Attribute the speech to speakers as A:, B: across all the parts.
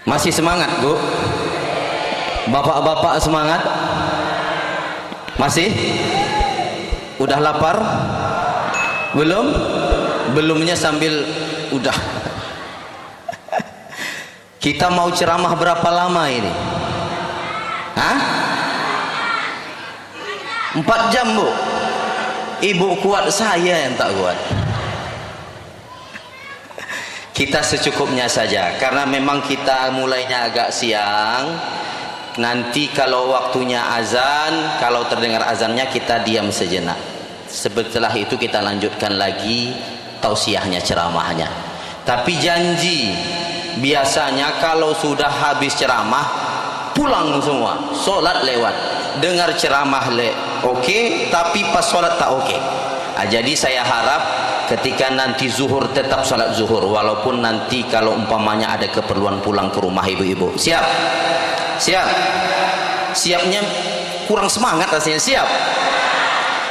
A: Masih semangat, Bu? Bapak-bapak semangat? Masih? Udah lapar? Belum? Belumnya sambil udah. Kita mau ceramah berapa lama ini? Hah? 4 jam, Bu? Ibu kuat, saya yang tak kuat. Kita secukupnya saja, karena memang kita mulainya agak siang. Nanti kalau waktunya azan, kalau terdengar azannya kita diam sejenak. Setelah itu kita lanjutkan lagi tausiahnya, ceramahnya. Tapi janji, biasanya kalau sudah habis ceramah pulang semua, sholat lewat, dengar ceramah oke, tapi pas sholat tak oke. Jadi saya harap ketika nanti zuhur tetap salat zuhur, walaupun nanti kalau umpamanya ada keperluan pulang ke rumah ibu-ibu. Siap? Siap? Siapnya kurang semangat rasanya. Siap?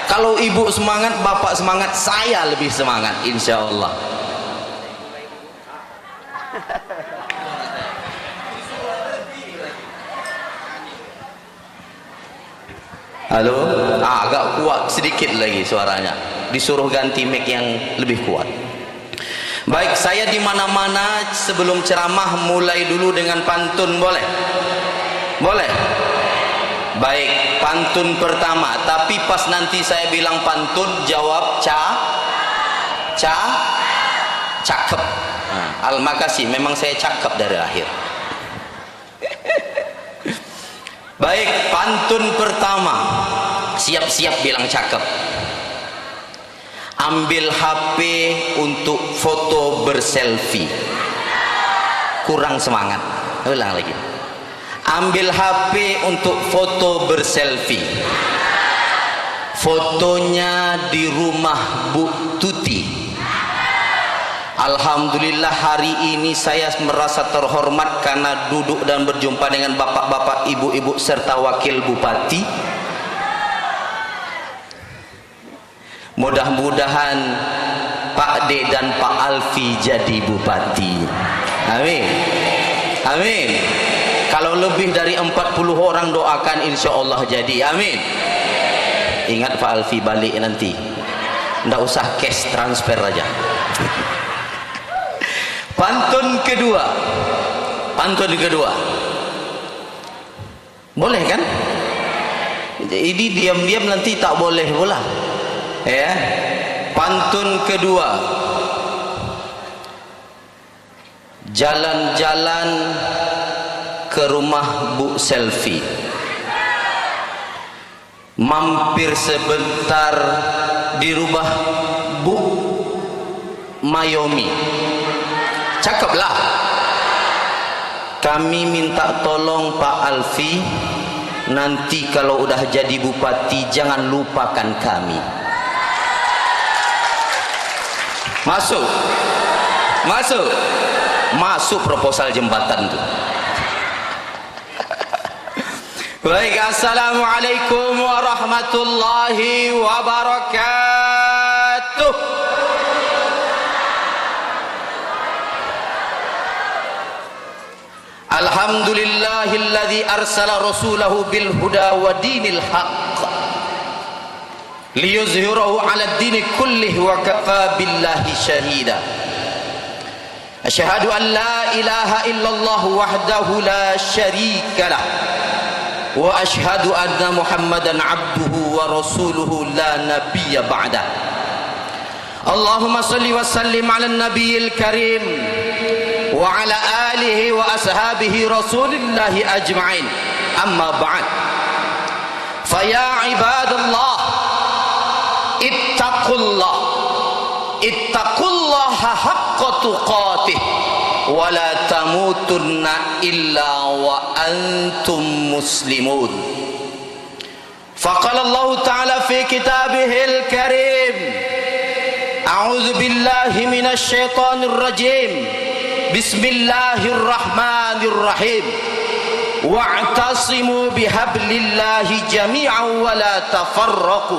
A: Kalau ibu semangat, bapak semangat, saya lebih semangat insya Allah. Halo? Agak kuat sedikit lagi suaranya, disuruh ganti mic yang lebih kuat. Baik, saya di mana-mana sebelum ceramah mulai dulu dengan pantun, boleh? Boleh? Baik, pantun pertama, tapi pas nanti saya bilang pantun jawab cakep. Makasih, memang saya cakep dari lahir. Baik, pantun pertama, siap-siap bilang cakep. Ambil HP untuk foto berselfie. Kurang semangat. Ulang lagi. Ambil HP untuk foto berselfie. Fotonya di rumah Bu Tuti. Alhamdulillah hari ini saya merasa terhormat karena duduk dan berjumpa dengan bapak-bapak, ibu-ibu serta wakil bupati. Mudah-mudahan Pak D dan Pak Alfi jadi bupati. Amin. Amin. Kalau lebih dari 40 orang doakan insya Allah jadi. Amin. Ingat Pak Alfi balik nanti, nggak usah cash, transfer aja. Pantun kedua. Pantun kedua. Boleh kan? Ini diam-diam nanti tak boleh pula. Ya. Pantun kedua. Jalan-jalan ke rumah Bu Selfie. Mampir sebentar di rumah Bu Mayomi. Cakeplah. Kami minta tolong Pak Alfi, nanti kalau udah jadi bupati jangan lupakan kami. Masuk. Masuk. Masuk proposal jembatan tuh. Baik, assalamualaikum warahmatullahi wabarakatuh. Alhamdulillahilladzi arsala rasulahu bil huda wa dinil haqq liyuzhirahu 'ala ad-din kullihi wa kafa billahi shahida. Asyhadu an la ilaha illallah wahdahu la syarika lah wa asyhadu anna Muhammadan 'abduhu wa rasuluhu la nabiyya ba'da. Allahumma shalli wa sallim 'ala an-nabiyil karim wa ala alihi wa ashabihi rasulillahi ajma'in, amma ba'd. Faya ibadallah, ittaqullaha haqqa tuqatih wa la tamutunna illa wa antum muslimun. Faqala Allah ta'ala fi kitabihil karim, a'udzu billahi minasy syaithanir rajim. Bismillahirrahmanirrahim. Wa'tasimu bihablillahi jami'an wa la tafarraqu.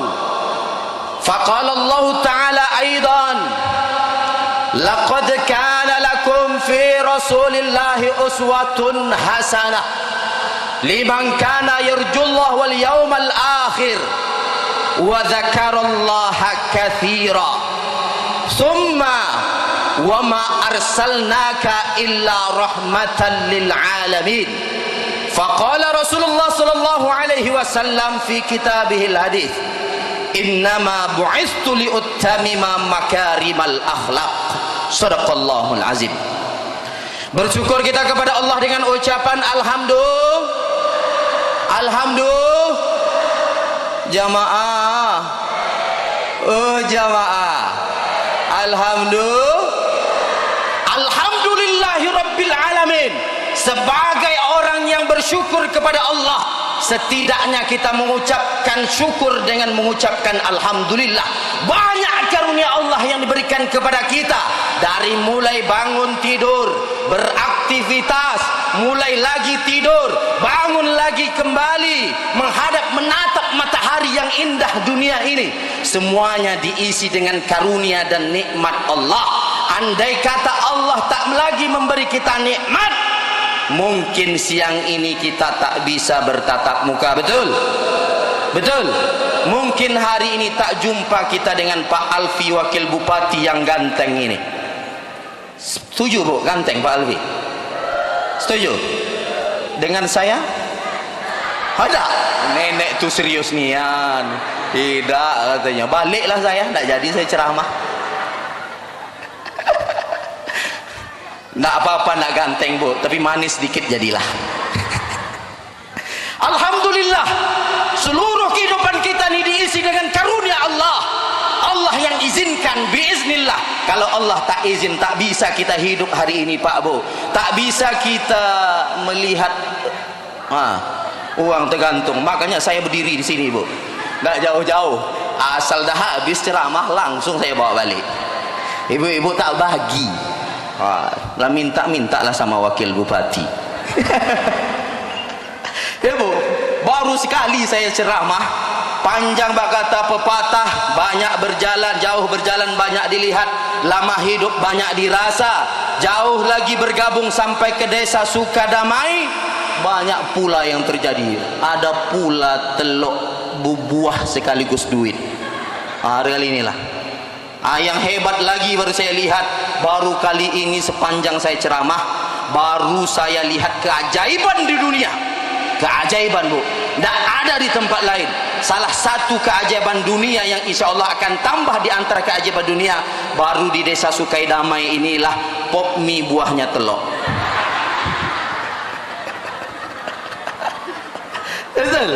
A: Faqala Allah ta'ala aidan laqad kana lakum fi rasulillahi uswatun hasanah liman kana yarjullah wal yawmal akhir wa dzakarallaha katsira thumma wa ma arsalnaka illa rahmatan lil alamin. Faqala Rasulullah sallallahu alaihi wasallam fi kitabihil hadits, innama bu'istu li utamima makarimal akhlaq. Sadaqallahul azim. Bersyukur kita kepada Allah dengan ucapan alhamdulillah. Alhamdulillah. Jamaah. Oh jamaah. Alhamdulillah. Alhamdulillahi rabbil alamin. Sebagai orang yang bersyukur kepada Allah, setidaknya kita mengucapkan syukur dengan mengucapkan alhamdulillah. Banyak karunia Allah yang diberikan kepada kita, dari mulai bangun tidur, beraktivitas, mulai lagi tidur, bangun lagi kembali, menghadap menatap matahari yang indah dunia ini, semuanya diisi dengan karunia dan nikmat Allah. Andai kata Allah tak lagi memberi kita nikmat, mungkin siang ini kita tak bisa bertatap muka. Betul? Betul? Mungkin hari ini tak jumpa kita dengan Pak Alfi, wakil bupati yang ganteng ini. Setuju Bu, ganteng Pak Alfi? Setuju? Dengan saya? Ada? Nenek tu serius nian. Tidak katanya. Baliklah saya, tak jadi saya ceramah. Tak apa-apa nak ganteng Bu, tapi manis sedikit jadilah. Alhamdulillah, seluruh kehidupan kita ini diisi dengan karunia Allah. Allah yang izinkan, biiznillah. Kalau Allah tak izin, tak bisa kita hidup hari ini Pak Bu. Tak bisa kita melihat uang tergantung. Makanya saya berdiri di sini Bu, tak jauh-jauh. Asal dah habis ceramah langsung saya bawa balik. Ibu-ibu tak bagi. Lah minta-mintalah sama wakil bupati. Ya Bu, baru sekali saya ceramah, panjang bak kata pepatah, banyak berjalan, jauh berjalan banyak dilihat, lama hidup banyak dirasa. Jauh lagi bergabung sampai ke desa Sukadamai, banyak pula yang terjadi. Ada pula telok buah sekaligus duit. Kali inilah. Yang hebat lagi baru saya lihat, baru kali ini sepanjang saya ceramah, baru saya lihat keajaiban di dunia. Keajaiban Bu, tidak ada di tempat lain. Salah satu keajaiban dunia yang insya Allah akan tambah di antara keajaiban dunia, baru di desa Sukaidamai inilah pop mie buahnya telok. Betul?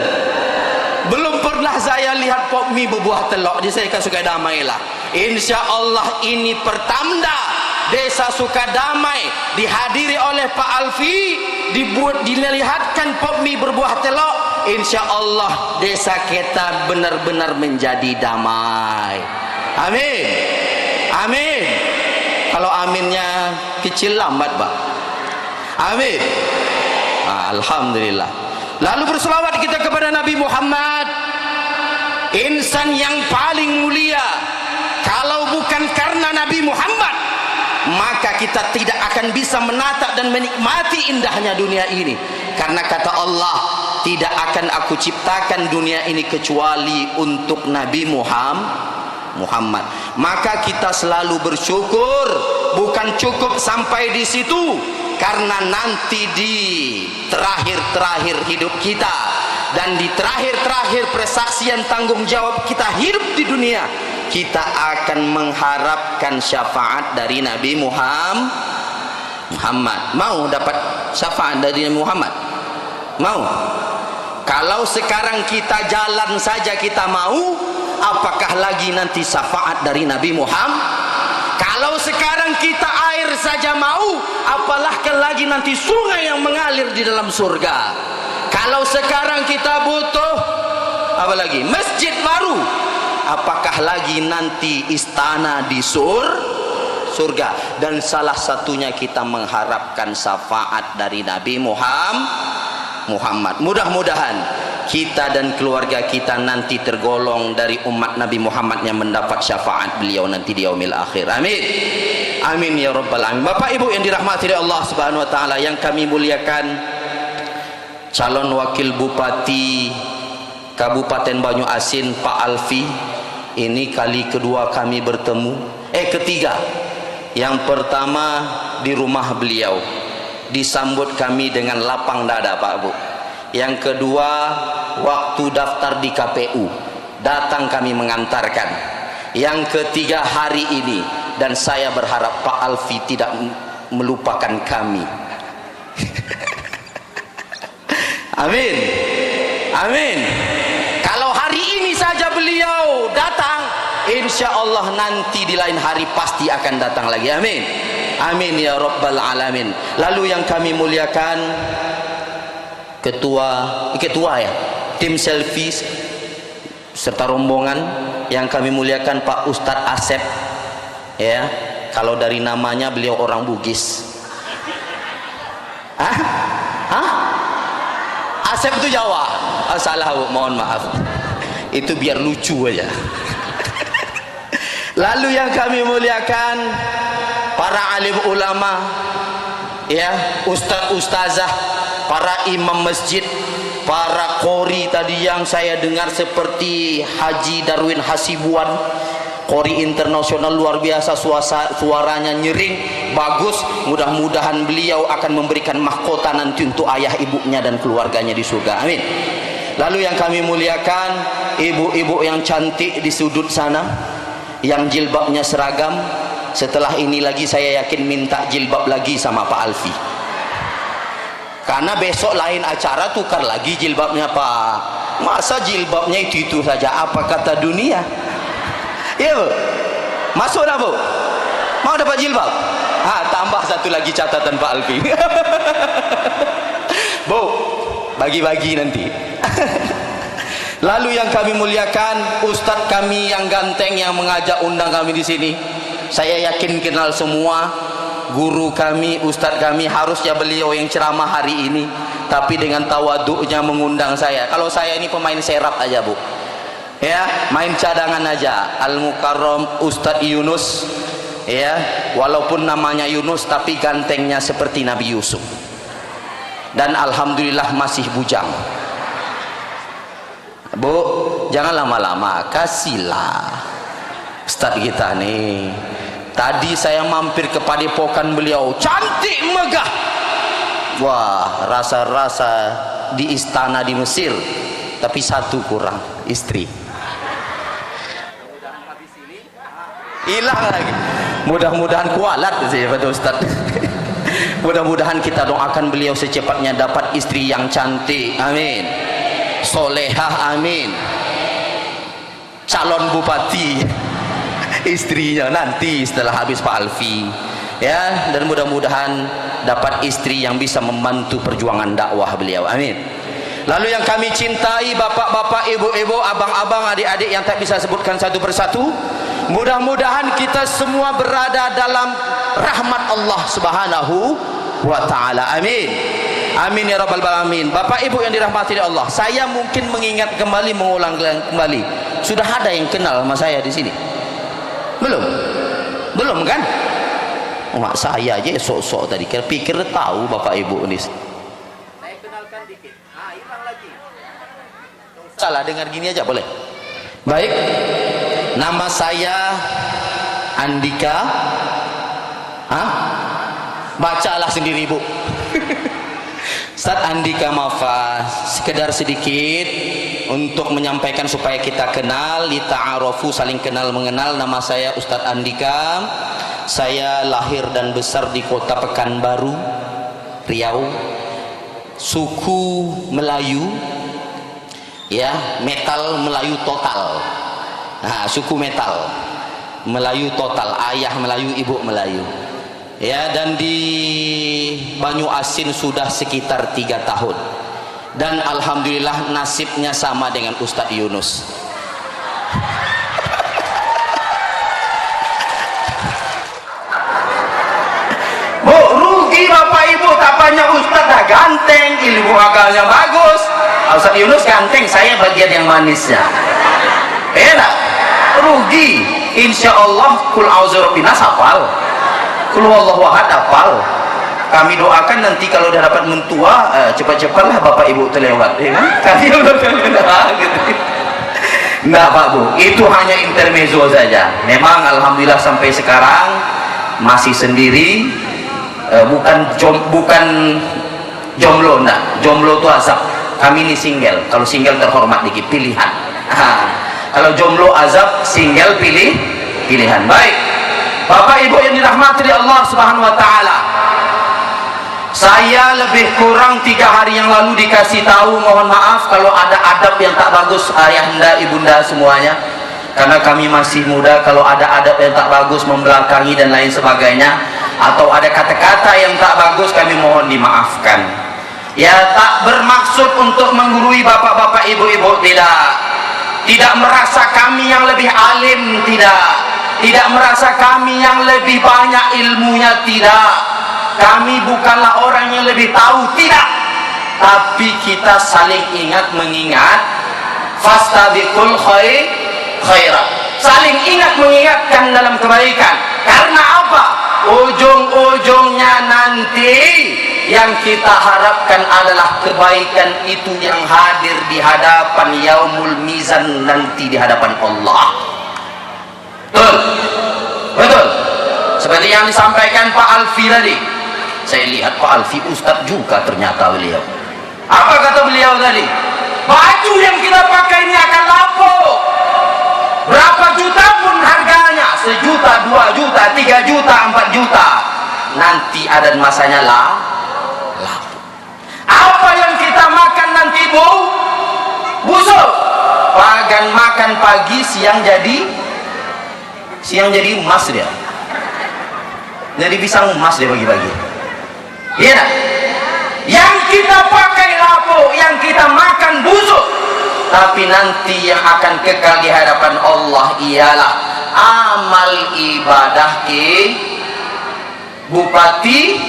A: Belum pernah saya lihat pop mie berbuah telok di desa Sukadamai lah. Insya Allah ini pertanda desa Sukadamai dihadiri oleh Pak Alfi, dilihatkan pop mie berbuah telok. Insya Allah desa kita benar-benar menjadi damai. Amin. Amin. Kalau aminnya kecil lambat Pak. Amin. Alhamdulillah. Lalu berselawat kita kepada Nabi Muhammad, insan yang paling mulia. Kalau bukan karena Nabi Muhammad, maka kita tidak akan bisa menatap dan menikmati indahnya dunia ini. Karena kata Allah, tidak akan aku ciptakan dunia ini kecuali untuk Nabi Muhammad. Maka kita selalu bersyukur. Bukan cukup sampai di situ, karena nanti di terakhir-terakhir hidup kita dan di terakhir-terakhir persaksian tanggung jawab kita hidup di dunia, kita akan mengharapkan syafaat dari Nabi Muhammad. Mau dapat syafaat dari Nabi Muhammad? Mau? Kalau sekarang kita jalan saja kita mau, apakah lagi nanti syafaat dari Nabi Muhammad? Kalau sekarang kita air saja mau, apalagi lagi nanti sungai yang mengalir di dalam surga. Kalau sekarang kita butuh apa lagi? Masjid baru, apakah lagi nanti istana di surga? Dan salah satunya kita mengharapkan syafaat dari Nabi Muhammad. Mudah-mudahan kita dan keluarga kita nanti tergolong dari umat Nabi Muhammad yang mendapat syafaat beliau nanti di yaumil akhir. Amin. Amin ya rabbal alamin. Bapak Ibu yang dirahmati oleh Allah Subhanahu wa taala, yang kami muliakan, calon wakil bupati Kabupaten Banyuasin Pak Alfi, ini kali kedua kami bertemu, ketiga. Yang pertama di rumah beliau, disambut kami dengan lapang dada Pak Bu. Yang kedua waktu daftar di KPU, datang kami mengantarkan. Yang ketiga hari ini, dan saya berharap Pak Alfi tidak melupakan kami. Amin, amin. Kalau hari ini saja beliau datang, insya Allah nanti di lain hari pasti akan datang lagi. Amin, amin ya rabbal alamin. Lalu yang kami muliakan, ketua ya tim selfie serta rombongan yang kami muliakan Pak Ustadz Asep, ya, kalau dari namanya beliau orang Bugis. Asep itu Jawa. Salah Bu, mohon maaf, itu biar lucu aja. Lalu yang kami muliakan para alim ulama, ya, ustadz ustazah, para imam masjid, para qori tadi yang saya dengar seperti Haji Darwin Hasibuan, qori internasional luar biasa, suaranya nyering, bagus. Mudah-mudahan beliau akan memberikan mahkota nanti untuk ayah ibunya dan keluarganya di surga. Amin. Lalu yang kami muliakan ibu-ibu yang cantik di sudut sana, yang jilbabnya seragam. Setelah ini lagi saya yakin minta jilbab lagi sama Pak Alfi, karena besok lain acara tukar lagi jilbabnya Pak. Masa jilbabnya itu saja, apa kata dunia? Iya Bu, masuk dah Bu, mau dapat jilbab? Tambah satu lagi catatan Pak Alfi. Bu, bagi-bagi nanti. Lalu yang kami muliakan ustadz kami yang ganteng yang mengajak undang kami di sini, saya yakin kenal semua. Guru kami, ustadz kami, harusnya beliau yang ceramah hari ini, tapi dengan tawaduknya mengundang saya. Kalau saya ini pemain serap aja Bu, ya, main cadangan aja. Al-Mukarram Ustadz Yunus, ya, walaupun namanya Yunus tapi gantengnya seperti Nabi Yusuf, dan alhamdulillah masih bujang. Bu, jangan lama-lama, kasihlah Ustadz kita nih. Tadi saya mampir ke padepokan beliau, cantik megah. Wah, rasa-rasa di istana di Mesir, tapi satu kurang, istri. Hilang lagi. Mudah-mudahan kualat sih pada Ustadz. Mudah-mudahan kita doakan beliau secepatnya dapat istri yang cantik. Amin. Solehah, amin. Calon bupati istrinya nanti setelah habis Pak Alfi, ya, dan mudah-mudahan dapat istri yang bisa membantu perjuangan dakwah beliau. Amin. Lalu yang kami cintai bapak-bapak, ibu-ibu, abang-abang, adik-adik yang tak bisa sebutkan satu persatu, mudah-mudahan kita semua berada dalam rahmat Allah Subhanahu wa taala. Amin. Amin ya rabbal alamin. Bapak Ibu yang dirahmati oleh Allah, saya mungkin mengingat kembali, mengulang kembali. Sudah ada yang kenal sama saya di sini? Belum? Belum kan? Mak saya aja sok-sok tadi pikir tahu Bapak Ibu ini. Saya kenalkan dikit. Hilang lagi. Salah dengar gini aja boleh? Baik. Nama saya Andika. Bacalah sendiri Bu. Ustaz Andika Mafa, sekedar sedikit untuk menyampaikan supaya kita kenal, lita'arofu, saling kenal mengenal. Nama saya Ustaz Andika. Saya lahir dan besar di kota Pekanbaru, Riau. Suku Melayu, ya, metal Melayu total. Suku metal Melayu total, ayah Melayu, ibu Melayu. Ya, dan di Banyuasin sudah sekitar 3 tahun, dan alhamdulillah nasibnya sama dengan Ustadz Yunus. Bu, rugi Bapak Ibu, tapanya Ustadz dah ganteng, ilmu akalnya bagus. Ustadz Yunus ganteng, saya bagian yang manisnya. Enak, rugi. Insya Allah kul a'udzu birabbin nas hafal. Qul huwallahu ahad hafal. Kami doakan nanti kalau udah dapat mentua, cepat-cepatlah bapak ibu terlewat, ya kan? Kami udah gitu. Enggak Pak Bu, itu hanya intermezzo saja. Memang alhamdulillah sampai sekarang masih sendiri, bukan jomblo, enggak. Jomblo itu azab. Kami ini single. Kalau single terhormat dikit, pilihan. Kalau jomblo azab, single pilihan. Baik, Bapak Ibu yang dirahmati Allah Subhanahu Wa Taala. Saya lebih kurang 3 hari yang lalu dikasih tahu, mohon maaf kalau ada adab yang tak bagus ayahanda, ibunda semuanya, karena kami masih muda. Kalau ada adab yang tak bagus, membelakangi dan lain sebagainya, atau ada kata-kata yang tak bagus, kami mohon dimaafkan. Ya, tak bermaksud untuk menggurui bapak-bapak, ibu-ibu, tidak merasa kami yang lebih alim, tidak merasa kami yang lebih banyak ilmunya, tidak. Kami bukanlah orang yang lebih tahu, tidak. Tapi kita saling ingat mengingat, fastabiqul khairat. Saling ingat mengingatkan dalam kebaikan. Karena apa? Ujung-ujungnya nanti yang kita harapkan adalah kebaikan itu yang hadir di hadapan yaumul mizan nanti, di hadapan Allah. Betul. Seperti yang disampaikan Pak Alfi tadi. Saya lihat Pak Alfi Ustadz juga ternyata beliau. Apa kata beliau tadi? Baju yang kita pakai ini akan laku. Berapa juta pun harganya, 1 juta, 2 juta, 3 juta, 4 juta. Nanti ada masanya laku. Apa yang kita makan nanti busuk. Pagan makan pagi, siang jadi emas dia. Jadi pisang emas dia pagi-pagi. Iya, yang kita pakai lapo, yang kita makan busuk, tapi nanti yang akan kekal di hadapan Allah ialah amal ibadah Bupati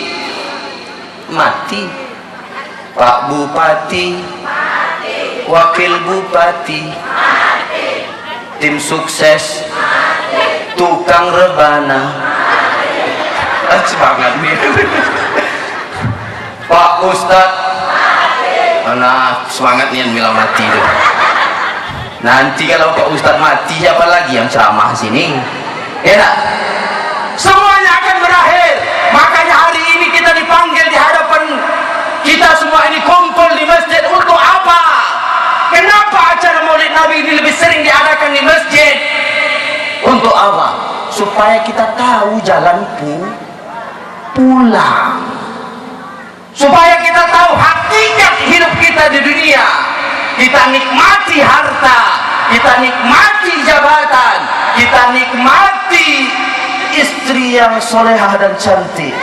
A: mati, Pak Bupati mati, Wakil Bupati mati, tim sukses mati, tukang rebana mati. Semangat nih. Pak Ustadz mana semangat nih yang bilang mati itu. Nanti kalau Pak Ustadz mati, siapa lagi yang ceramah sini? Ya nak? Semuanya akan berakhir. Makanya hari ini kita dipanggil di hadapan kita semua ini kumpul di masjid untuk apa? Kenapa acara Maulid Nabi ini lebih sering diadakan di masjid? Untuk apa? Supaya kita tahu jalan pulang. Supaya kita tahu hakikat hidup kita di dunia. Kita nikmati harta, kita nikmati jabatan, kita nikmati istri yang solehah dan cantik.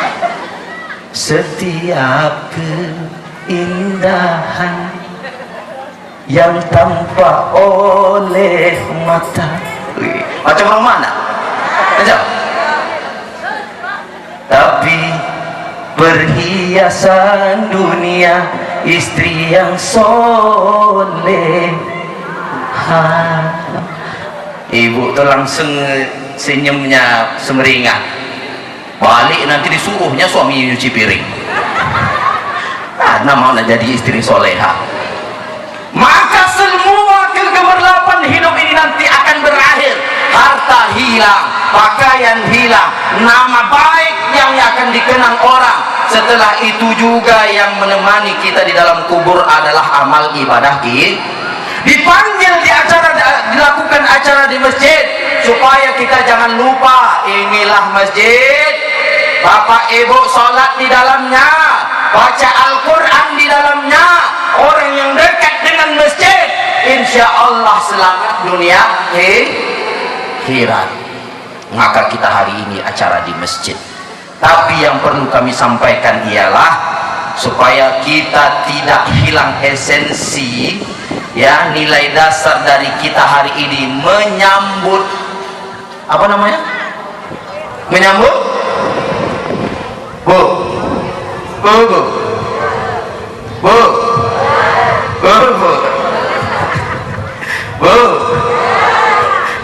A: Setiap keindahan yang tampak oleh mata. Macam orang mana? Tapi perhiasan dunia, istri yang soleha. Ibu tuh langsung senyumnya semeringah. Balik nanti disuruhnya suami nyuci piring. Karena mau jadi istri soleha. Maka semua kegemerlapan hidup ini nanti akan berakhir. Harta hilang, pakaian hilang, nama baik yang akan dikenang orang. Setelah itu juga yang menemani kita di dalam kubur adalah amal ibadah kita. Dipanggil di acara, dilakukan acara di masjid, supaya kita jangan lupa inilah masjid. Bapak ibu sholat di dalamnya, baca Al-Quran di dalamnya. Orang yang dekat dengan masjid, insya Allah selamat dunia akhirat. Maka kita hari ini acara di masjid. Tapi yang perlu kami sampaikan ialah supaya kita tidak hilang esensi, ya, nilai dasar dari kita hari ini menyambut apa namanya? Menyambut Bu.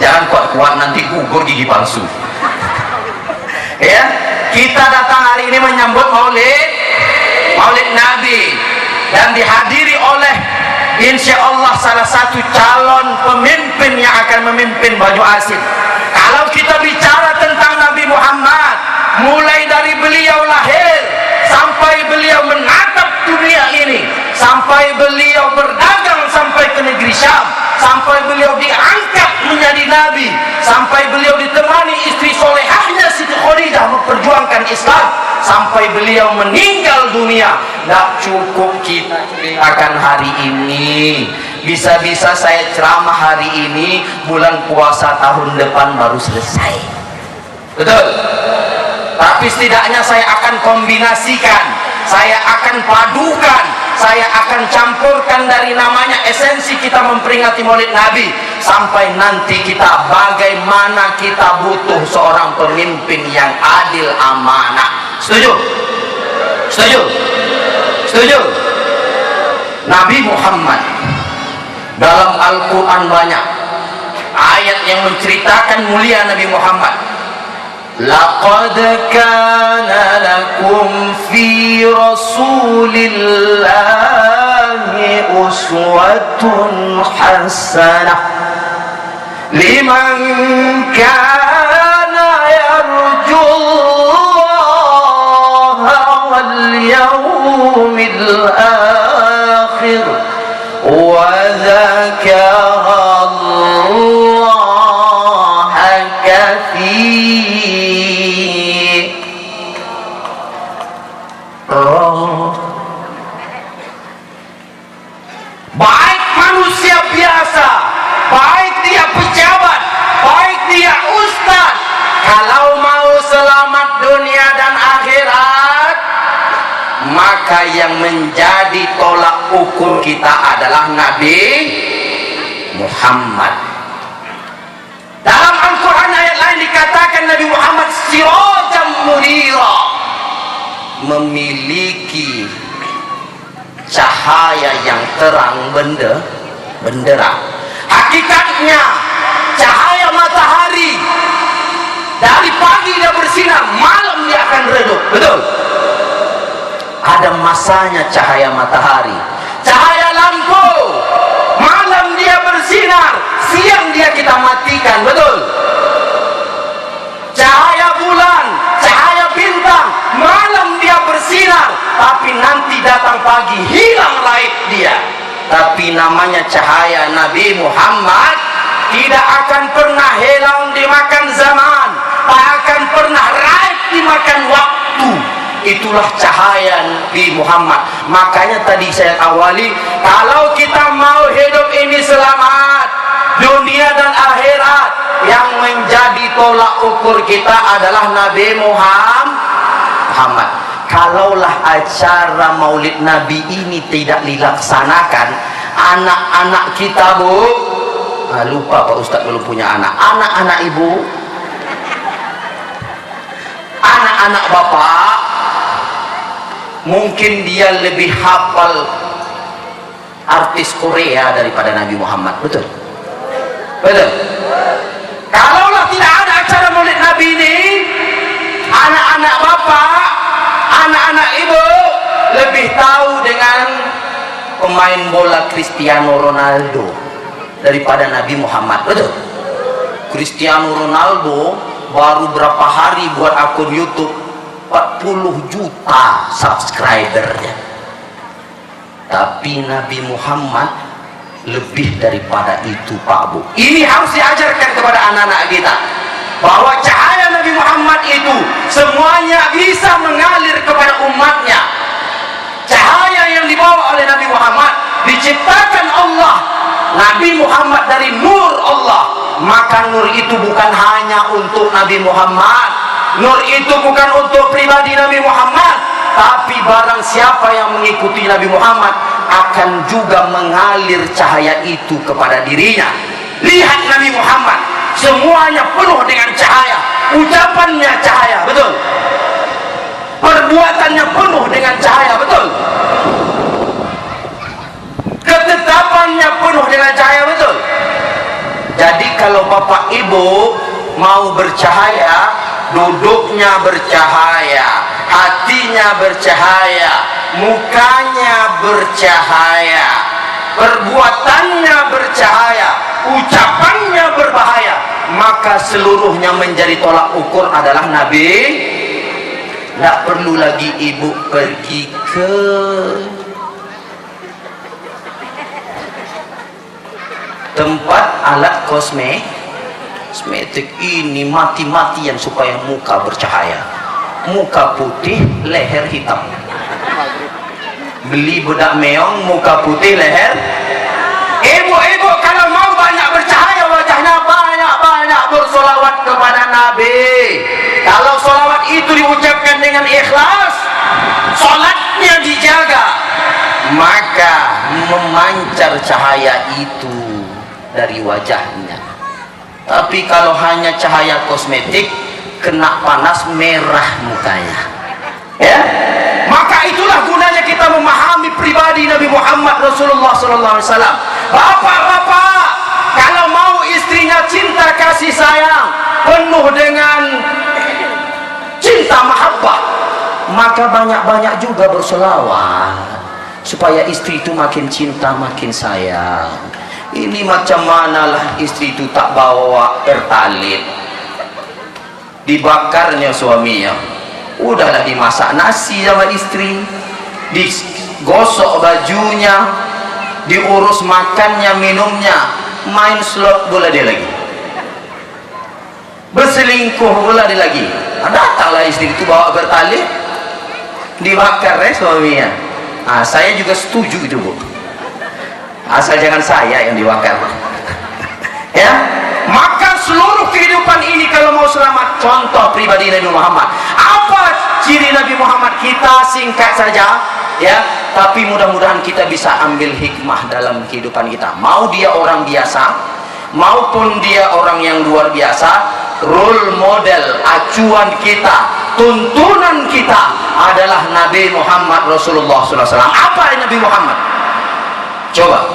A: Jangan kuat-kuat nanti gugur gigi palsu. Ya, Kita datang hari ini menyambut Maulid Nabi, dan dihadiri oleh insya Allah salah satu calon pemimpin yang akan memimpin Banyu Asin. Kalau kita bicara tentang Nabi Muhammad, mulai dari beliau lahir sampai beliau menatap dunia ini, sampai beliau berdagang sampai ke negeri Syam, sampai beliau diangkat menjadi nabi, sampai beliau ditemani istri solehahnya Siti Khadijah memperjuangkan Islam, sampai beliau meninggal dunia. Tidak cukup kita akan hari ini. Bisa-bisa saya ceramah hari ini, bulan puasa tahun depan baru selesai. Betul? Tapi setidaknya saya akan kombinasikan, saya akan padukan, saya akan campurkan dari namanya esensi kita memperingati Maulid Nabi, sampai nanti kita bagaimana kita butuh seorang pemimpin yang adil amanah. Setuju? Setuju? Setuju? Nabi Muhammad dalam Al-Quran banyak ayat yang menceritakan mulia Nabi Muhammad. Laqad kana lakum fi Rasulillahi uswatun hasanah liman kana yarjullaha wal yawmil akhir wa dzakara Allaha katsiran. Baik manusia biasa, baik dia pejabat, baik dia ustaz, kalau mau selamat dunia dan akhirat, maka yang menjadi tolak ukur kita adalah Nabi Muhammad. Dalam Al-Quran ayat lain dikatakan Nabi Muhammad sirajan munira, memiliki cahaya yang terang benderang. Hakikatnya cahaya matahari dari pagi dia bersinar, malam dia akan redup. Betul? Ada masanya cahaya matahari. Cahaya lampu, malam dia bersinar, siang dia kita matikan. Betul? Cahaya bulan, cahaya bintang, malam dia bersinar, tapi nanti datang pagi hilang raib dia. Tapi namanya cahaya Nabi Muhammad tidak akan pernah hilang dimakan zaman, tak akan pernah raib dimakan waktu. Itulah cahaya Nabi Muhammad. Makanya tadi saya awali, kalau kita mau hidup ini selamat dunia dan akhirat, yang menjadi tolak ukur kita adalah Nabi Muhammad. Kalaulah acara Maulid Nabi ini tidak dilaksanakan, anak-anak kita bu, lupa Pak Ustadz belum punya anak, anak-anak ibu, anak-anak bapak, mungkin dia lebih hafal artis Korea daripada Nabi Muhammad. Betul? Betul? Kalaulah tidak ada acara Maulid Nabi ini, anak-anak bapak, anak-anak ibu lebih tahu dengan pemain bola Cristiano Ronaldo daripada Nabi Muhammad. Betul? Cristiano Ronaldo baru berapa hari buat akun YouTube 40 juta subscribernya, tapi Nabi Muhammad lebih daripada itu Pak Bu. Ini harus diajarkan kepada anak-anak kita, bahwa cahaya Nabi Muhammad itu semuanya bisa mengalir kepada umatnya. Cahaya yang dibawa oleh Nabi Muhammad diciptakan Allah, Nabi Muhammad dari nur Allah, maka nur itu bukan hanya untuk Nabi Muhammad, nur itu bukan untuk pribadi Nabi Muhammad, tapi barang siapa yang mengikuti Nabi Muhammad akan juga mengalir cahaya itu kepada dirinya. Lihat Nabi Muhammad, semuanya penuh dengan cahaya, ucapannya cahaya, betul? Perbuatannya penuh dengan cahaya, betul? Ketetapannya penuh dengan cahaya, betul? Jadi kalau bapak ibu mau bercahaya, duduknya bercahaya, hatinya bercahaya, mukanya bercahaya, perbuatannya bercahaya, ucapannya berbahaya, maka seluruhnya menjadi tolak ukur adalah Nabi. Tidak perlu lagi ibu pergi ke tempat alat kosmetik ini mati-matian supaya muka bercahaya, muka putih leher hitam. Beli bedak meong muka putih leher. Ibu-ibu kalau mau banyak bercahaya wajahnya, banyak-banyak bersolawat kepada Nabi. Kalau solawat itu diucapkan dengan ikhlas, solatnya dijaga, maka memancar cahaya itu dari wajahnya. Tapi kalau hanya cahaya kosmetik, kena panas merah mukanya, ya. Maka itulah gunanya kita memahami pribadi Nabi Muhammad Rasulullah SAW. Bapak-bapak, kalau mau istrinya cinta kasih sayang penuh dengan cinta mahabbah, maka banyak-banyak juga berselawat supaya istri itu makin cinta makin sayang. Ini macam manalah istri itu tak bawa pertalite, dibakarnya suaminya, udahlah dimasak nasi sama istri, digosok bajunya, diurus makannya minumnya, main slot bola dia lagi, berselingkuh bola dia lagi. Datanglah istri itu bawa pertalite, dibakar suaminya. Saya juga setuju itu, Bu, asal jangan saya yang dibakar. Ya, maka seluruh kehidupan ini kalau mau selamat, contoh pribadi Nabi Muhammad. Apa ciri Nabi Muhammad? Kita singkat saja, ya, tapi mudah-mudahan kita bisa ambil hikmah dalam kehidupan kita. Mau dia orang biasa maupun dia orang yang luar biasa, role model, acuan kita, tuntunan kita adalah Nabi Muhammad Rasulullah SAW. Apa Nabi Muhammad? Coba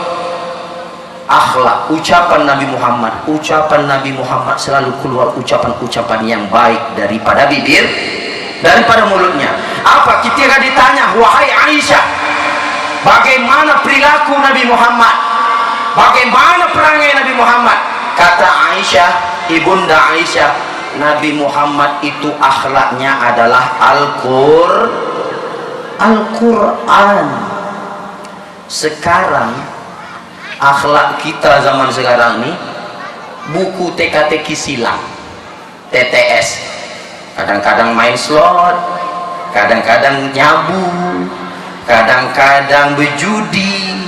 A: akhlak, ucapan Nabi Muhammad. Ucapan Nabi Muhammad selalu keluar ucapan-ucapan yang baik daripada bibir, daripada mulutnya. Apa? Ketika ditanya, wahai Aisyah, bagaimana perilaku Nabi Muhammad, bagaimana perangai Nabi Muhammad? Kata Aisyah, ibunda Aisyah, Nabi Muhammad itu akhlaknya adalah Al-Quran. Sekarang akhlak kita zaman sekarang ini buku teka-teki silang, TTS, kadang-kadang main slot, kadang-kadang nyabu, kadang-kadang berjudi,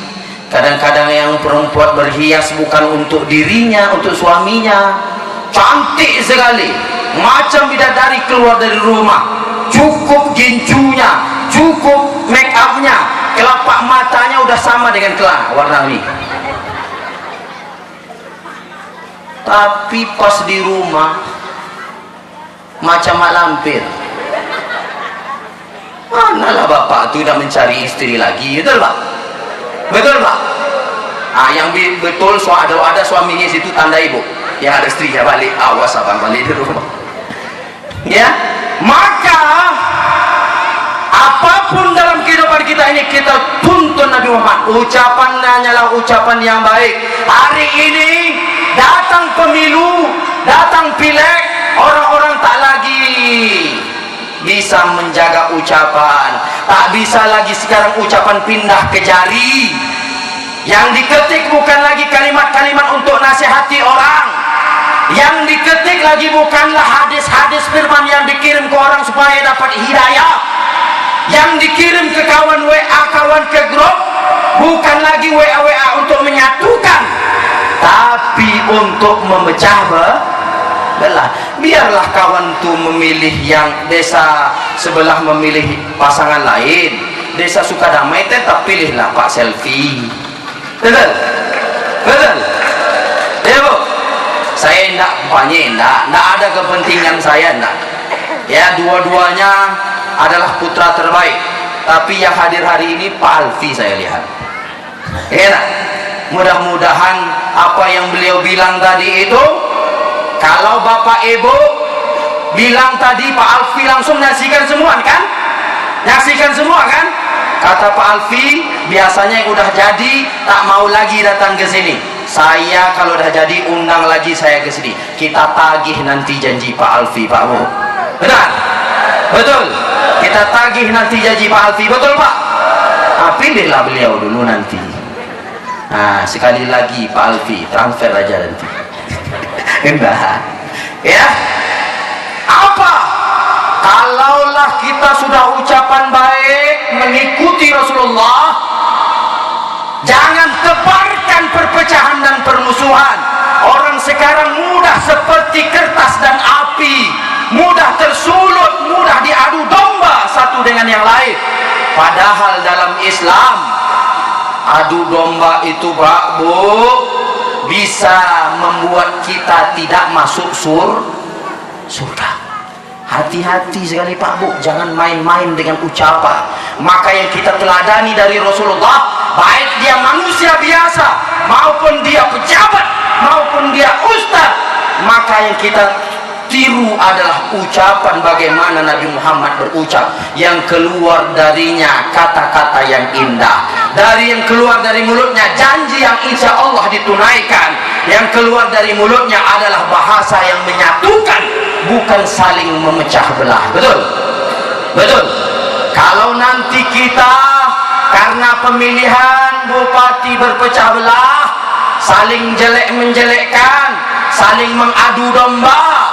A: kadang-kadang yang perempuan berhias bukan untuk dirinya, untuk suaminya, cantik sekali, macam bidadari keluar dari rumah, cukup gincunya, cukup make upnya, kelapak matanya udah sama dengan kelana warna ini. Tapi pas di rumah macam mak lampir. Manalah bapak tu dah mencari istri lagi, betul Pak? Betul Pak? Yang betul ada suaminya situ tanda ibu, yang ada istrinya balik, awas abang balik di rumah. Ya, maka apapun dalam kehidupan kita ini kita tuntun Nabi Muhammad. Ucapannya hanyalah ucapan yang baik. Hari ini datang pemilu, datang pileg, orang-orang tak lagi bisa menjaga ucapan, tak bisa lagi sekarang ucapan pindah ke jari. Yang diketik bukan lagi kalimat-kalimat untuk nasihati orang, yang diketik lagi bukanlah hadis-hadis firman yang dikirim ke orang supaya dapat hidayah, yang dikirim ke kawan WA, kawan ke grup, bukan lagi WA untuk menyatukan, tapi untuk memecah belah. Biarlah kawan tu memilih, yang desa sebelah memilih pasangan lain, desa Sukadamai tetap pilihlah Pak Selfie. Betul? Betul? Ya Bu? Saya enggak, enggak ada kepentingan saya, enggak. Ya, dua-duanya adalah putra terbaik, tapi yang hadir hari ini Pak Alfi saya lihat. Enak. Mudah-mudahan apa yang beliau bilang tadi itu, kalau bapak ibu bilang tadi Pak Alfi langsung nyaksikan semua kan? Nyaksikan semua kan? Kata Pak Alfi, biasanya yang udah jadi tak mau lagi datang ke sini. Saya kalau udah jadi undang lagi saya ke sini. Kita tagih nanti janji Pak Alfi, Pak Bu. Benar? Betul. Kita tagih nanti janji Pak Alfi, betul Pak? Pilihlah beliau dulu nanti. Nah, sekali lagi Pak Alfi transfer aja nanti. Enggak. Ya. Apa? Kalaulah kita sudah ucapan baik mengikuti Rasulullah, jangan tebarkan perpecahan dan permusuhan. Orang sekarang mudah seperti kertas dan api, mudah tersulut, mudah diadu domba satu dengan yang lain. Padahal dalam Islam adu domba itu Pak Bu bisa membuat kita tidak masuk surga. Hati-hati sekali Pak Bu, jangan main-main dengan ucapan. Maka yang kita teladani dari Rasulullah, baik dia manusia biasa maupun dia pejabat maupun dia ustaz, maka yang kita tiru adalah ucapan bagaimana Nabi Muhammad berucap, yang keluar darinya kata-kata yang indah, dari yang keluar dari mulutnya janji yang insya Allah ditunaikan, yang keluar dari mulutnya adalah bahasa yang menyatukan, bukan saling memecah belah. Betul? Betul. Kalau nanti kita karena pemilihan bupati berpecah belah, saling jelek menjelekkan, saling mengadu domba,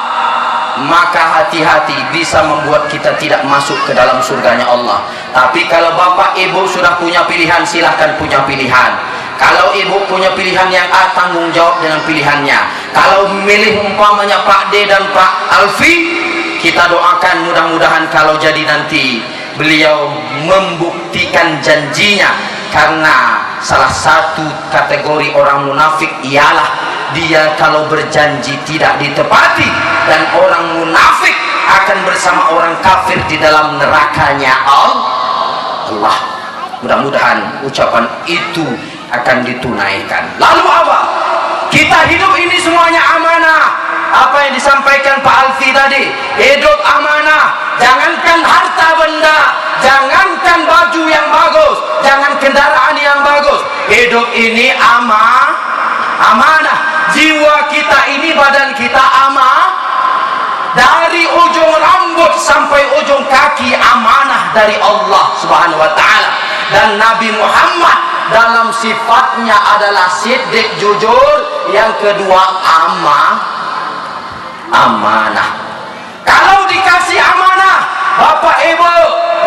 A: maka hati-hati bisa membuat kita tidak masuk ke dalam surganya Allah. Tapi kalau bapak ibu sudah punya pilihan, silahkan punya pilihan. Kalau ibu punya pilihan yang A, tanggung jawab dengan pilihannya. Kalau memilih umpamanya Pak D dan Pak Alfi, kita doakan mudah-mudahan kalau jadi nanti beliau membuktikan janjinya. Karena salah satu kategori orang munafik ialah dia kalau berjanji tidak ditepati, dan orang munafik akan bersama orang kafir di dalam nerakanya Allah. Mudah-mudahan ucapan itu akan ditunaikan. Lalu apa? Kita hidup ini semuanya amanah. Apa yang disampaikan Pak Alfi tadi, hidup amanah. Jangankan harta benda, jangankan baju yang bagus, jangan kendaraan yang bagus, hidup ini amanah. Jiwa kita ini, badan kita dari ujung rambut sampai ujung kaki amanah dari Allah Subhanahu wa taala. Dan Nabi Muhammad dalam sifatnya adalah siddiq, jujur, yang kedua amanah. Kalau dikasih amanah, bapak ibu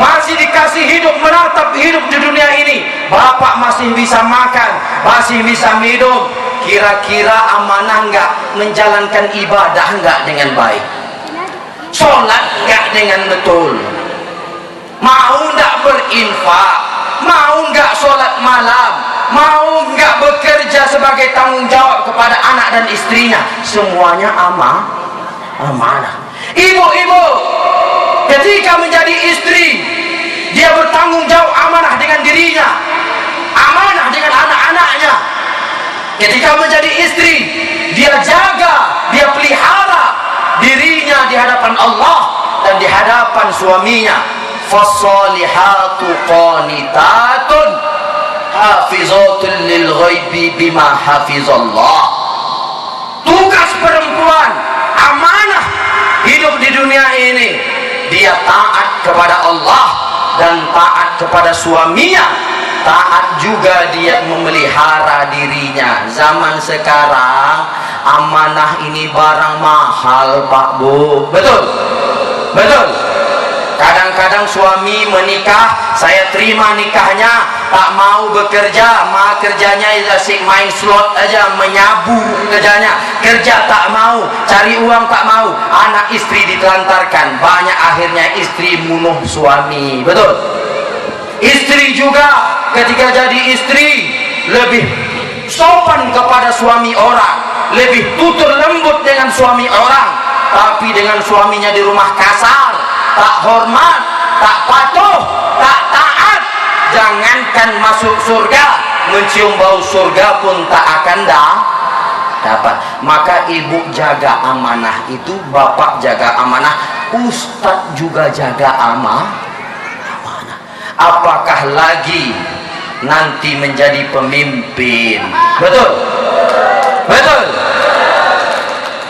A: masih dikasih hidup, menatap hidup di dunia ini, bapak masih bisa makan, masih bisa minum, kira-kira amanah enggak? Menjalankan ibadah enggak dengan baik? Sholat enggak dengan betul? Mau enggak berinfak? Mau enggak sholat malam? Mau enggak bekerja sebagai tanggung jawab kepada anak dan istrinya? Semuanya amanah. Ibu-ibu ketika menjadi istri, dia bertanggung jawab amanah dengan dirinya, amanah dengan anak-anaknya. Ketika menjadi istri, dia jaga, dia pelihara dirinya di hadapan Allah dan di hadapan suaminya. Fassalihatu qanitatun hafizatun lil ghaibi bima hafizallah. Tugas perempuan amanah hidup di dunia ini, dia taat kepada Allah dan taat kepada suaminya, taat juga dia memelihara dirinya. Zaman sekarang amanah ini barang mahal Pak Bu. Betul? Betul? Kadang-kadang suami menikah, saya terima nikahnya, tak mau bekerja, kerjanya asik main slot aja, menyabu kerjanya, kerja tak mau, cari uang tak mau, anak istri ditelantarkan, banyak akhirnya istri bunuh suami. Betul? Istri juga ketika jadi istri lebih sopan kepada suami orang, lebih tutur lembut dengan suami orang, tapi dengan suaminya di rumah kasar, tak hormat, tak patuh, tak taat. Jangankan masuk surga, mencium bau surga pun tak akan dapat. Maka ibu jaga amanah itu, bapak jaga amanah, ustadz juga jaga amanah. Apakah lagi nanti menjadi pemimpin? Betul? Betul?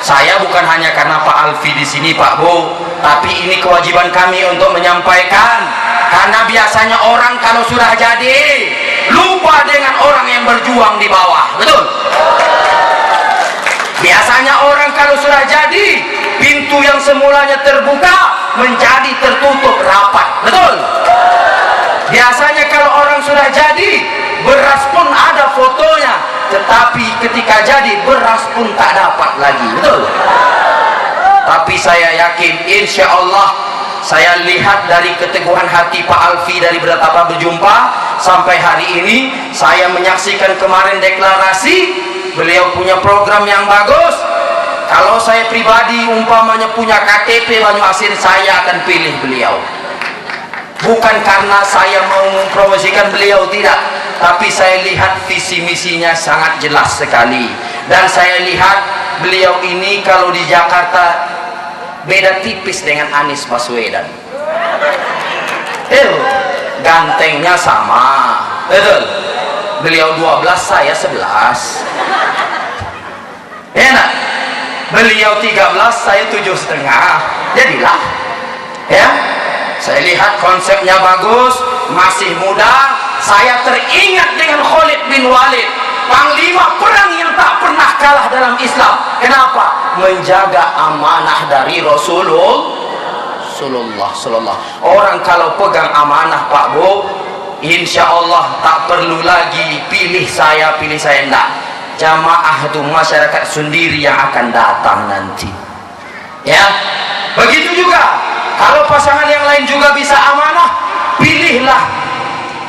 A: Saya bukan hanya karena Pak Alfi di sini, Pak Bu, tapi ini kewajiban kami untuk menyampaikan. Karena biasanya orang kalau sudah jadi lupa dengan orang yang berjuang di bawah. Betul? Biasanya orang kalau sudah jadi, pintu yang semulanya terbuka menjadi tertutup rapat. Betul? Biasanya kalau orang sudah jadi, beras pun ada fotonya, tetapi ketika jadi beras pun tak dapat lagi. Betul? Tapi saya yakin, insya Allah, saya lihat dari keteguhan hati Pak Alfi dari Betapa Berjumpa sampai hari ini, saya menyaksikan kemarin deklarasi, beliau punya program yang bagus. Kalau saya pribadi umpamanya punya KTP Banyuasin, saya akan pilih beliau. Bukan karena saya mau mempromosikan beliau, tidak, tapi saya lihat visi misinya sangat jelas sekali. Dan saya lihat beliau ini kalau di Jakarta beda tipis dengan Anies Baswedan. Gantengnya sama. Betul? Beliau 12, saya 11. Enak? Beliau 13, saya 7,5. Jadilah. Ya? Saya lihat konsepnya bagus, masih muda. Saya teringat dengan Khalid bin Walid, panglima perang yang tak pernah kalah dalam Islam. Kenapa? Menjaga amanah dari Rasulullah. Orang kalau pegang amanah, Pak Bu, insya Allah tak perlu lagi pilih saya enggak. Jamaah itu masyarakat sendiri yang akan datang nanti. Ya, begitu juga. Kalau pasangan yang lain juga bisa amanah, pilihlah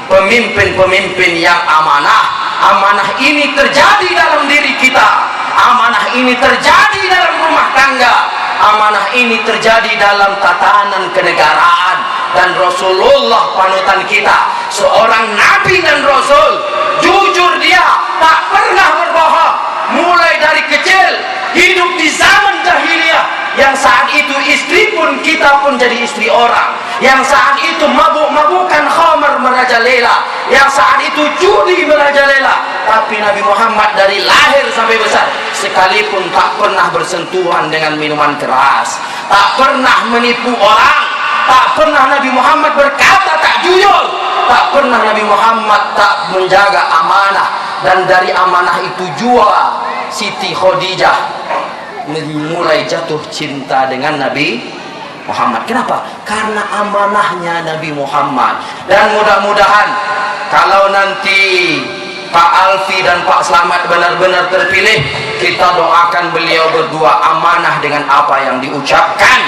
A: pemimpin-pemimpin yang amanah. Amanah ini terjadi dalam diri kita, amanah ini terjadi dalam rumah tangga, amanah ini terjadi dalam tatanan kenegaraan. Dan Rasulullah panutan kita, seorang nabi dan rasul, jujur dia, tak pernah berbohong. Mulai dari kecil hidup di zaman jahiliyah, yang saat itu istri pun, kita pun jadi istri orang, yang saat itu mabuk-mabukan khamar merajalela, yang saat itu judi merajalela. Tapi Nabi Muhammad dari lahir sampai besar sekalipun tak pernah bersentuhan dengan minuman keras, tak pernah menipu orang, tak pernah Nabi Muhammad berkata tak jujur, tak pernah Nabi Muhammad tak menjaga amanah. Dan dari amanah itu jua Siti Khadijah mulai jatuh cinta dengan Nabi Muhammad. Kenapa? Karena amanahnya Nabi Muhammad. Dan mudah-mudahan kalau nanti Pak Alfi dan Pak Slamet benar-benar terpilih, kita doakan beliau berdua amanah dengan apa yang diucapkan.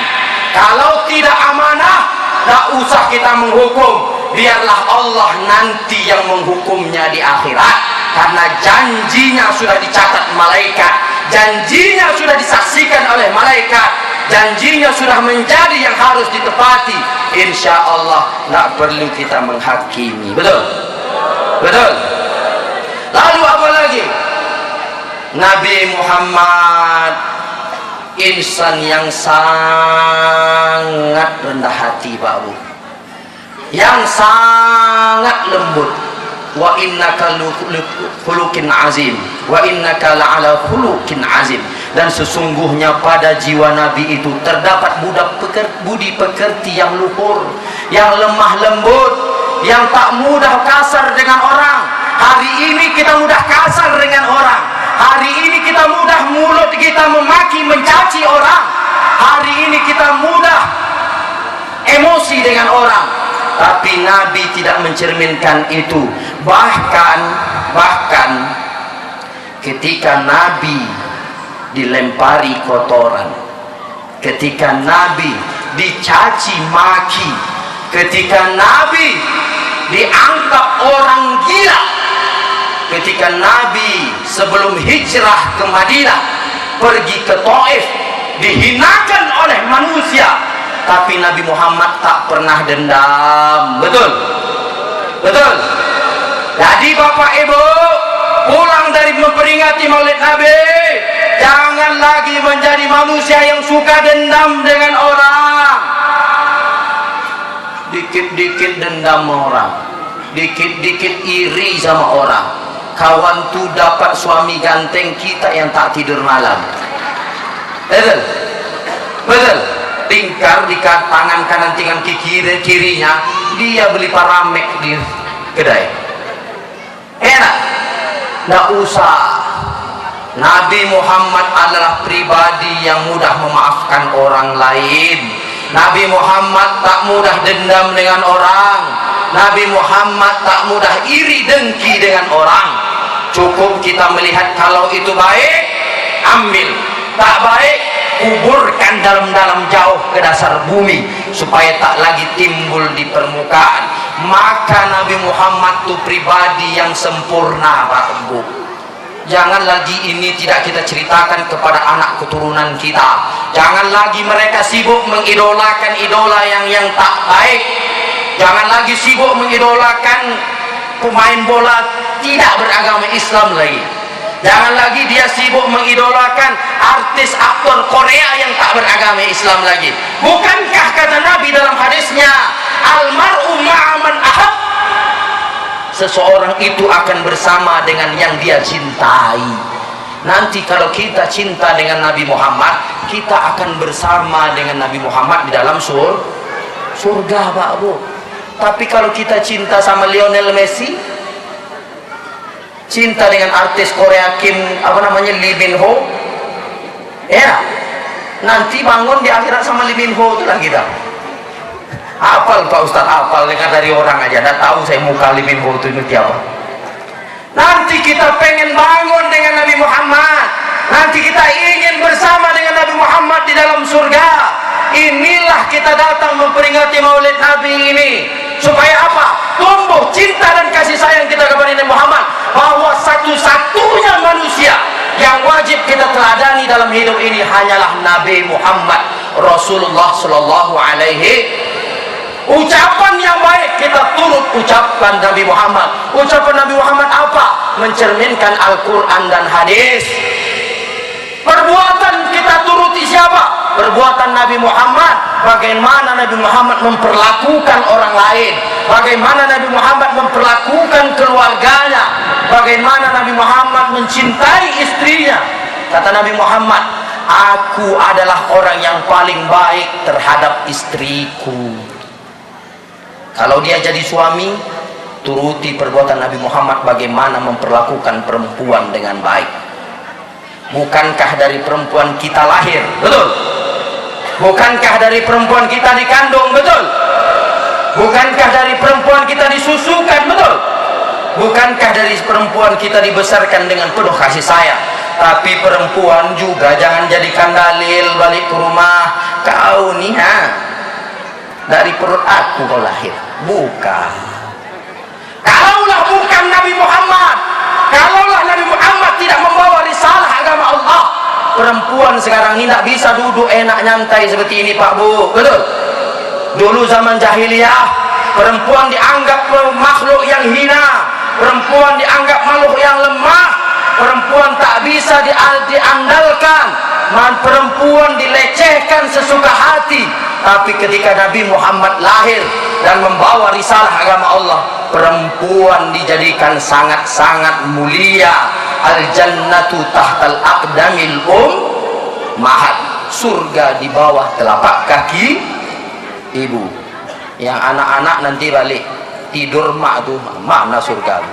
A: Kalau tidak amanah, tak usah kita menghukum, biarlah Allah nanti yang menghukumnya di akhirat. Karena janjinya sudah dicatat malaikat, janjinya sudah disaksikan oleh malaikat, janjinya sudah menjadi yang harus ditepati. Insya Allah tak perlu kita menghakimi. Betul? Betul? Lalu apa lagi? Nabi Muhammad insan yang sangat rendah hati, Pak Bu, yang sangat lembut. Wa innaka khuluqin azim, wa innaka la'ala khuluqin azim. Dan sesungguhnya pada jiwa Nabi itu terdapat budi pekerti yang luhur, yang lemah lembut, yang tak mudah kasar dengan orang. Hari ini kita mudah kasar dengan orang, hari ini kita mudah mulut kita memaki mencaci orang, hari ini kita mudah emosi dengan orang. Tapi Nabi tidak mencerminkan itu. Bahkan ketika Nabi dilempari kotoran, ketika Nabi dicaci maki, ketika Nabi dianggap orang gila, ketika Nabi sebelum hijrah ke Madinah pergi ke Taif dihinakan oleh manusia, tapi Nabi Muhammad tak pernah dendam. Betul? Betul? Jadi Bapak Ibu, pulang dari memperingati Maulid Nabi, jangan lagi menjadi manusia yang suka dendam dengan orang. Dikit-dikit dendam orang, dikit-dikit iri sama orang. Kawan tuh dapat suami ganteng, kita yang tak tidur malam. Betul? Betul? Tingkar di tangan kanan, tinggal kirinya, dia beli paramek di kedai. Enak? Nggak usah. Nabi Muhammad adalah pribadi yang mudah memaafkan orang lain. Nabi Muhammad tak mudah dendam dengan orang. Nabi Muhammad tak mudah iri dengki dengan orang. Cukup kita melihat kalau itu baik, ambil. Tak baik, kuburkan dalam-dalam jauh ke dasar bumi supaya tak lagi timbul di permukaan. Maka Nabi Muhammad itu pribadi yang sempurna, Pak Bu. Jangan lagi ini tidak kita ceritakan kepada anak keturunan kita. Jangan lagi mereka sibuk mengidolakan idola yang tak baik. Jangan lagi sibuk mengidolakan pemain bola tidak beragama Islam lagi. Jangan lagi dia sibuk mengidolakan artis aktor Korea yang tak beragama Islam lagi. Bukankah kata Nabi dalam hadisnya, almar'u ma'aman ahab, seseorang itu akan bersama dengan yang dia cintai. Nanti kalau kita cinta dengan Nabi Muhammad, kita akan bersama dengan Nabi Muhammad di dalam surga, Pak Bu. Tapi kalau kita cinta sama Lionel Messi, cinta dengan artis Korea Kim Lee Min Ho, ya nanti bangun di akhirat sama Lee Min Ho itulah kita. Hafal Pak Ustaz, hafal dengar dari orang aja, nggak tahu saya muka Lee Min Ho itu apa. Nanti kita pengen bangun dengan Nabi Muhammad, nanti kita ingin bersama dengan Nabi Muhammad di dalam surga. Inilah kita datang memperingati Maulid Nabi ini supaya apa? Tumbuh cinta dan kasih sayang kita kepada Nabi Muhammad, bahwa satu-satunya manusia yang wajib kita teladani dalam hidup ini hanyalah Nabi Muhammad Rasulullah Sallallahu Alaihi. Ucapan yang baik kita turut ucapkan Nabi Muhammad. Ucapan Nabi Muhammad apa? Mencerminkan Al-Quran dan hadis. Perbuatan kita turuti siapa? Perbuatan Nabi Muhammad. Bagaimana Nabi Muhammad memperlakukan orang lain, bagaimana Nabi Muhammad memperlakukan keluarganya, bagaimana Nabi Muhammad mencintai istrinya. Kata Nabi Muhammad, aku adalah orang yang paling baik terhadap istriku. Kalau dia jadi suami, turuti perbuatan Nabi Muhammad bagaimana memperlakukan perempuan dengan baik. Bukankah dari perempuan kita lahir? Betul? Bukankah dari perempuan kita dikandung? Betul? Bukankah dari perempuan kita disusukan? Betul? Bukankah dari perempuan kita dibesarkan dengan penuh kasih sayang? Tapi perempuan juga jangan jadikan dalil balik ke rumah, kau nih dari perut aku kau lahir. Bukan. Kalaulah bukan Nabi Muhammad, kalaulah Nabi Muhammad tidak membawa risalah agama Allah, perempuan sekarang ini tidak bisa duduk enak nyantai seperti ini, Pak Bu. Betul? Dulu zaman jahiliyah, perempuan dianggap makhluk yang hina, perempuan dianggap makhluk yang lemah, perempuan tak bisa diandalkan, perempuan dilecehkan sesuka hati. Tapi ketika Nabi Muhammad lahir dan membawa risalah agama Allah, perempuan dijadikan sangat-sangat mulia. Al-jannatu tahtal aqdamil mahat, surga di bawah telapak kaki ibu. Yang anak-anak nanti balik tidur mak tuh, mana surga?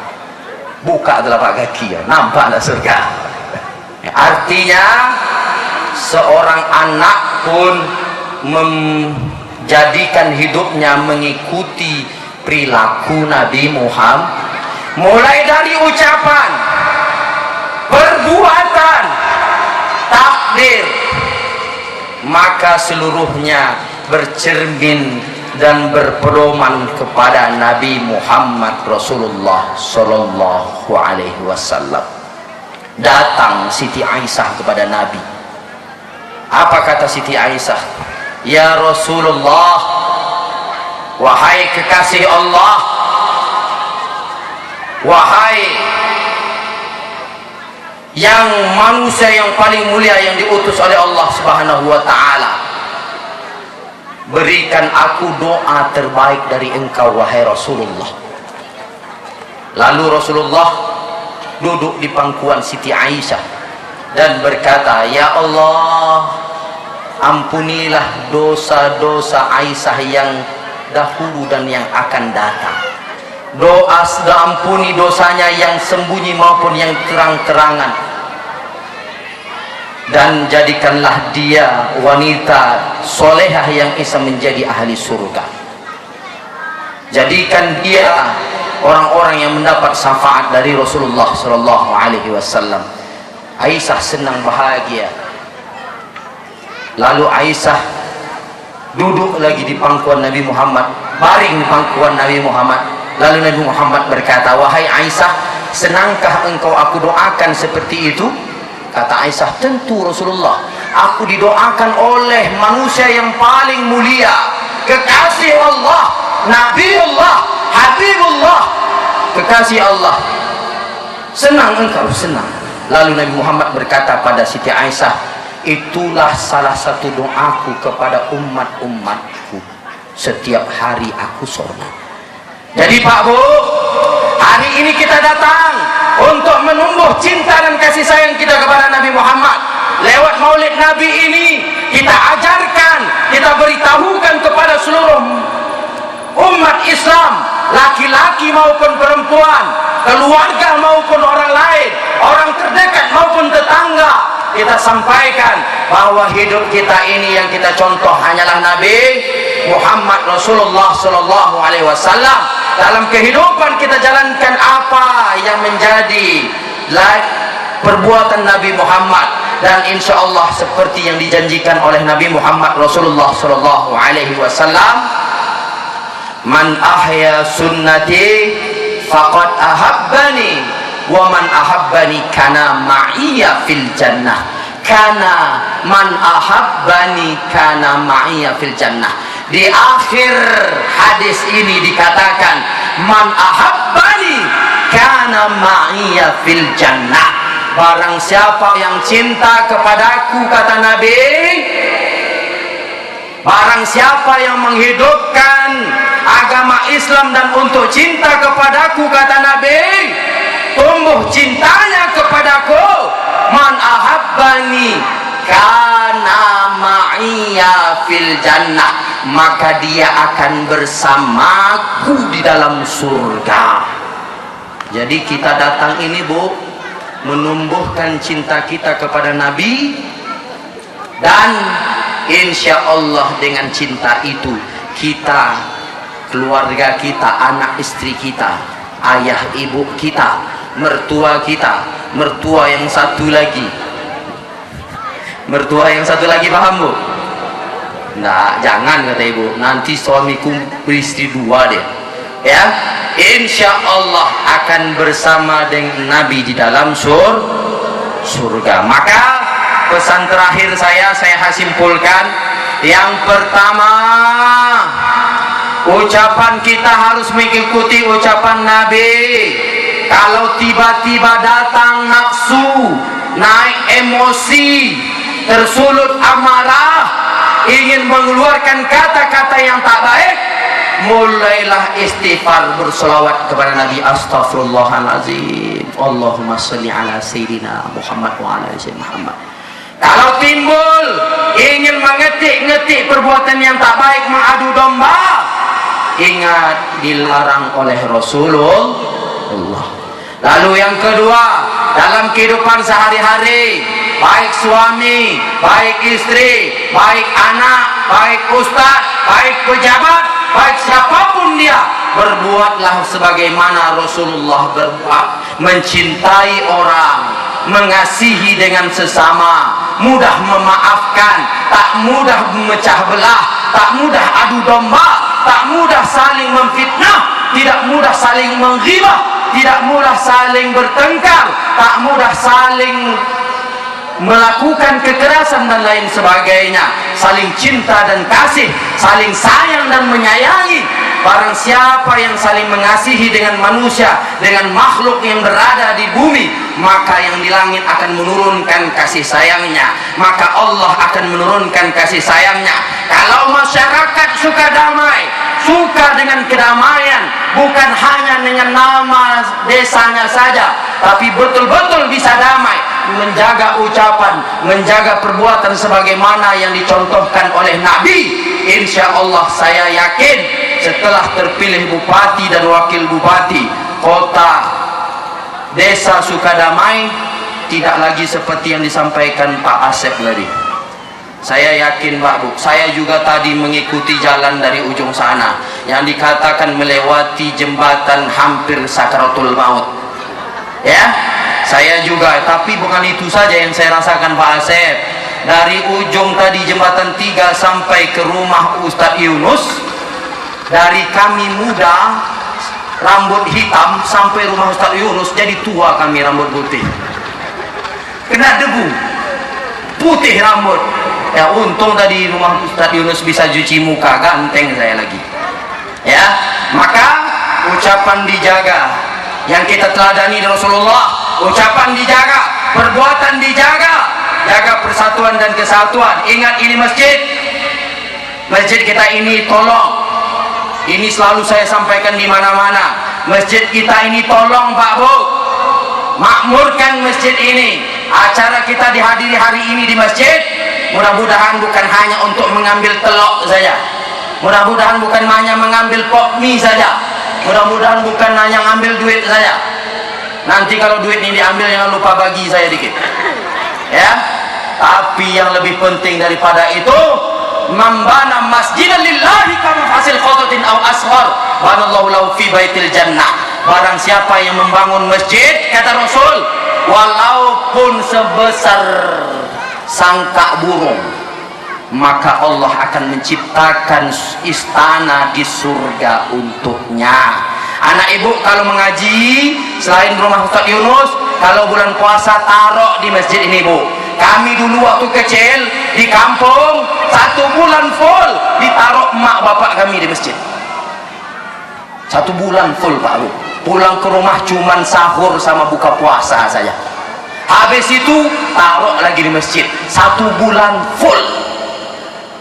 A: Buka telapak kaki ya, nampaklah surga. Artinya seorang anak pun menjadikan hidupnya mengikuti perilaku Nabi Muhammad, mulai dari ucapan, perbuatan, takdir, maka seluruhnya bercermin dan berpedoman kepada Nabi Muhammad Rasulullah Sallallahu Alaihi Wasallam. Datang Siti Aisyah kepada Nabi. Apa kata Siti Aisyah? Ya Rasulullah, wahai kekasih Allah, wahai yang manusia yang paling mulia yang diutus oleh Allah Subhanahu wa taala. Berikan aku doa terbaik dari engkau wahai Rasulullah. Lalu Rasulullah duduk di pangkuan Siti Aisyah dan berkata, ya Allah, ampunilah dosa-dosa Aisyah yang dahulu dan yang akan datang. Doa ampuni dosanya yang sembunyi maupun yang terang-terangan, dan jadikanlah dia wanita solehah yang bisa menjadi ahli surga. Jadikan dia orang-orang yang mendapat syafaat dari Rasulullah Sallallahu Alaihi Wasallam. Aisyah senang bahagia. Lalu Aisyah duduk lagi di pangkuan Nabi Muhammad, baring di pangkuan Nabi Muhammad. Lalu Nabi Muhammad berkata, wahai Aisyah, senangkah engkau aku doakan seperti itu? Kata Aisyah, tentu Rasulullah, aku didoakan oleh manusia yang paling mulia, kekasih Allah, Nabiullah, Habibullah, kekasih Allah. Senang engkau? Senang. Lalu Nabi Muhammad berkata pada Siti Aisyah, itulah salah satu doaku kepada umat-umatku setiap hari aku sholat. Jadi Pak Bu, hari ini kita datang untuk menumbuh cinta dan kasih sayang kita kepada Nabi Muhammad. Lewat maulid Nabi ini kita ajarkan, kita beritahukan kepada seluruh umat Islam, laki-laki maupun perempuan, keluarga maupun orang lain, orang terdekat maupun tetangga, kita sampaikan bahwa hidup kita ini yang kita contoh hanyalah Nabi Muhammad Rasulullah Sallallahu Alaihi Wasallam. Dalam kehidupan kita jalankan apa yang menjadi perbuatan Nabi Muhammad, dan insya Allah seperti yang dijanjikan oleh Nabi Muhammad Rasulullah Sallallahu Alaihi Wasallam, man ahya sunnati faqad ahabbani wa man ahabbani kana ma'iya fil jannah. Kana man ahabbani kana ma'iya fil jannah. Di akhir hadis ini dikatakan, man ahabbani kana ma'iya fil jannah. Barang siapa yang cinta kepadaku, kata Nabi, barang siapa yang menghidupkan agama Islam dan untuk cinta kepadaku, kata Nabi, tumbuh cintanya kepadaku, man ahabbani kana ma'iya fil jannah, maka dia akan bersamaku di dalam surga. Jadi kita datang ini Bu, menumbuhkan cinta kita kepada Nabi, dan insya Allah dengan cinta itu kita, keluarga kita, anak istri kita, ayah ibu kita, mertua kita, mertua yang satu lagi paham Bu? Nah, jangan kata ibu, nanti suamiku beristri dua deh ya. Insya Allah akan bersama dengan Nabi di dalam surga. Maka pesan terakhir saya simpulkan, yang pertama, ucapan kita harus mengikuti ucapan Nabi. Kalau tiba-tiba datang nafsu, naik emosi, tersulut amarah, ingin mengeluarkan kata-kata yang tak baik, mulailah istighfar, berselawat kepada Nabi. Astaghfirullahaladzim, Allahumma sholli ala Sayyidina Muhammad wa ala Sayyidina Muhammad. Kalau timbul ingin mengetik-ngetik perbuatan yang tak baik, mengadu domba, ingat dilarang oleh Rasulullah. Lalu yang kedua, dalam kehidupan sehari-hari, baik suami, baik istri, baik anak, baik ustaz, baik pejabat, baik siapapun dia, berbuatlah sebagaimana Rasulullah berbuat. Mencintai orang, mengasihi dengan sesama, mudah memaafkan, tak mudah memecah belah, tak mudah adu domba, tak mudah saling memfitnah, tidak mudah saling menghibah, tidak mudah saling bertengkar, tak mudah saling melakukan kekerasan dan lain sebagainya. Saling cinta dan kasih, saling sayang dan menyayangi, barang siapa yang saling mengasihi dengan manusia, dengan makhluk yang berada di bumi, maka yang di langit akan menurunkan kasih sayangnya, maka Allah akan menurunkan kasih sayangnya. Kalau masyarakat suka damai, suka dengan kedamaian, bukan hanya dengan nama desanya saja, tapi betul-betul bisa damai, menjaga ucapan, menjaga perbuatan sebagaimana yang dicontohkan oleh Nabi, insya Allah saya yakin setelah terpilih bupati dan wakil bupati kota desa Sukadamai tidak lagi seperti yang disampaikan Pak Asep tadi. Saya yakin Pak Bu, saya juga tadi mengikuti jalan dari ujung sana yang dikatakan melewati jembatan hampir sakaratul maut, ya saya juga. Tapi bukan itu saja yang saya rasakan Pak Asep. Dari ujung tadi jembatan 3 sampai ke rumah Ustadz Yunus, dari kami muda rambut hitam sampai rumah Ustadz Yunus jadi tua kami rambut putih, kena debu putih rambut. Ya untung tadi rumah Ustadz Yunus bisa cuci muka, ganteng saya lagi. Ya, maka ucapan dijaga, yang kita teladani dari Rasulullah, ucapan dijaga, perbuatan dijaga, jaga persatuan dan kesatuan. Ingat ini masjid kita ini tolong, ini selalu saya sampaikan di mana-mana, masjid kita ini tolong Pak Bu, makmurkan masjid ini. Acara kita dihadiri hari ini di masjid, mudah-mudahan bukan hanya untuk mengambil telok saja, mudah-mudahan bukan hanya mengambil pok mie saja, mudah-mudahan bukan hanya ngambil duit saja. Nanti kalau duit ini diambil jangan lupa bagi saya dikit, ya. Tapi yang lebih penting daripada itu, membana masjidan lillahi kama fasil khototin aw ashar banallahu lahu fi baitil jannah. Barang siapa yang membangun masjid, kata Rasul, walaupun sebesar sangka burung, maka Allah akan menciptakan istana di surga untuknya. Anak ibu kalau mengaji selain rumah Ustadz Yunus, kalau bulan puasa taruh di masjid ini Bu. Kami dulu waktu kecil di kampung 1 bulan full ditaruh emak bapak kami di masjid. 1 bulan full Pak Bu. Pulang ke rumah cuman sahur sama buka puasa saja. Habis itu taruh lagi di masjid 1 bulan full.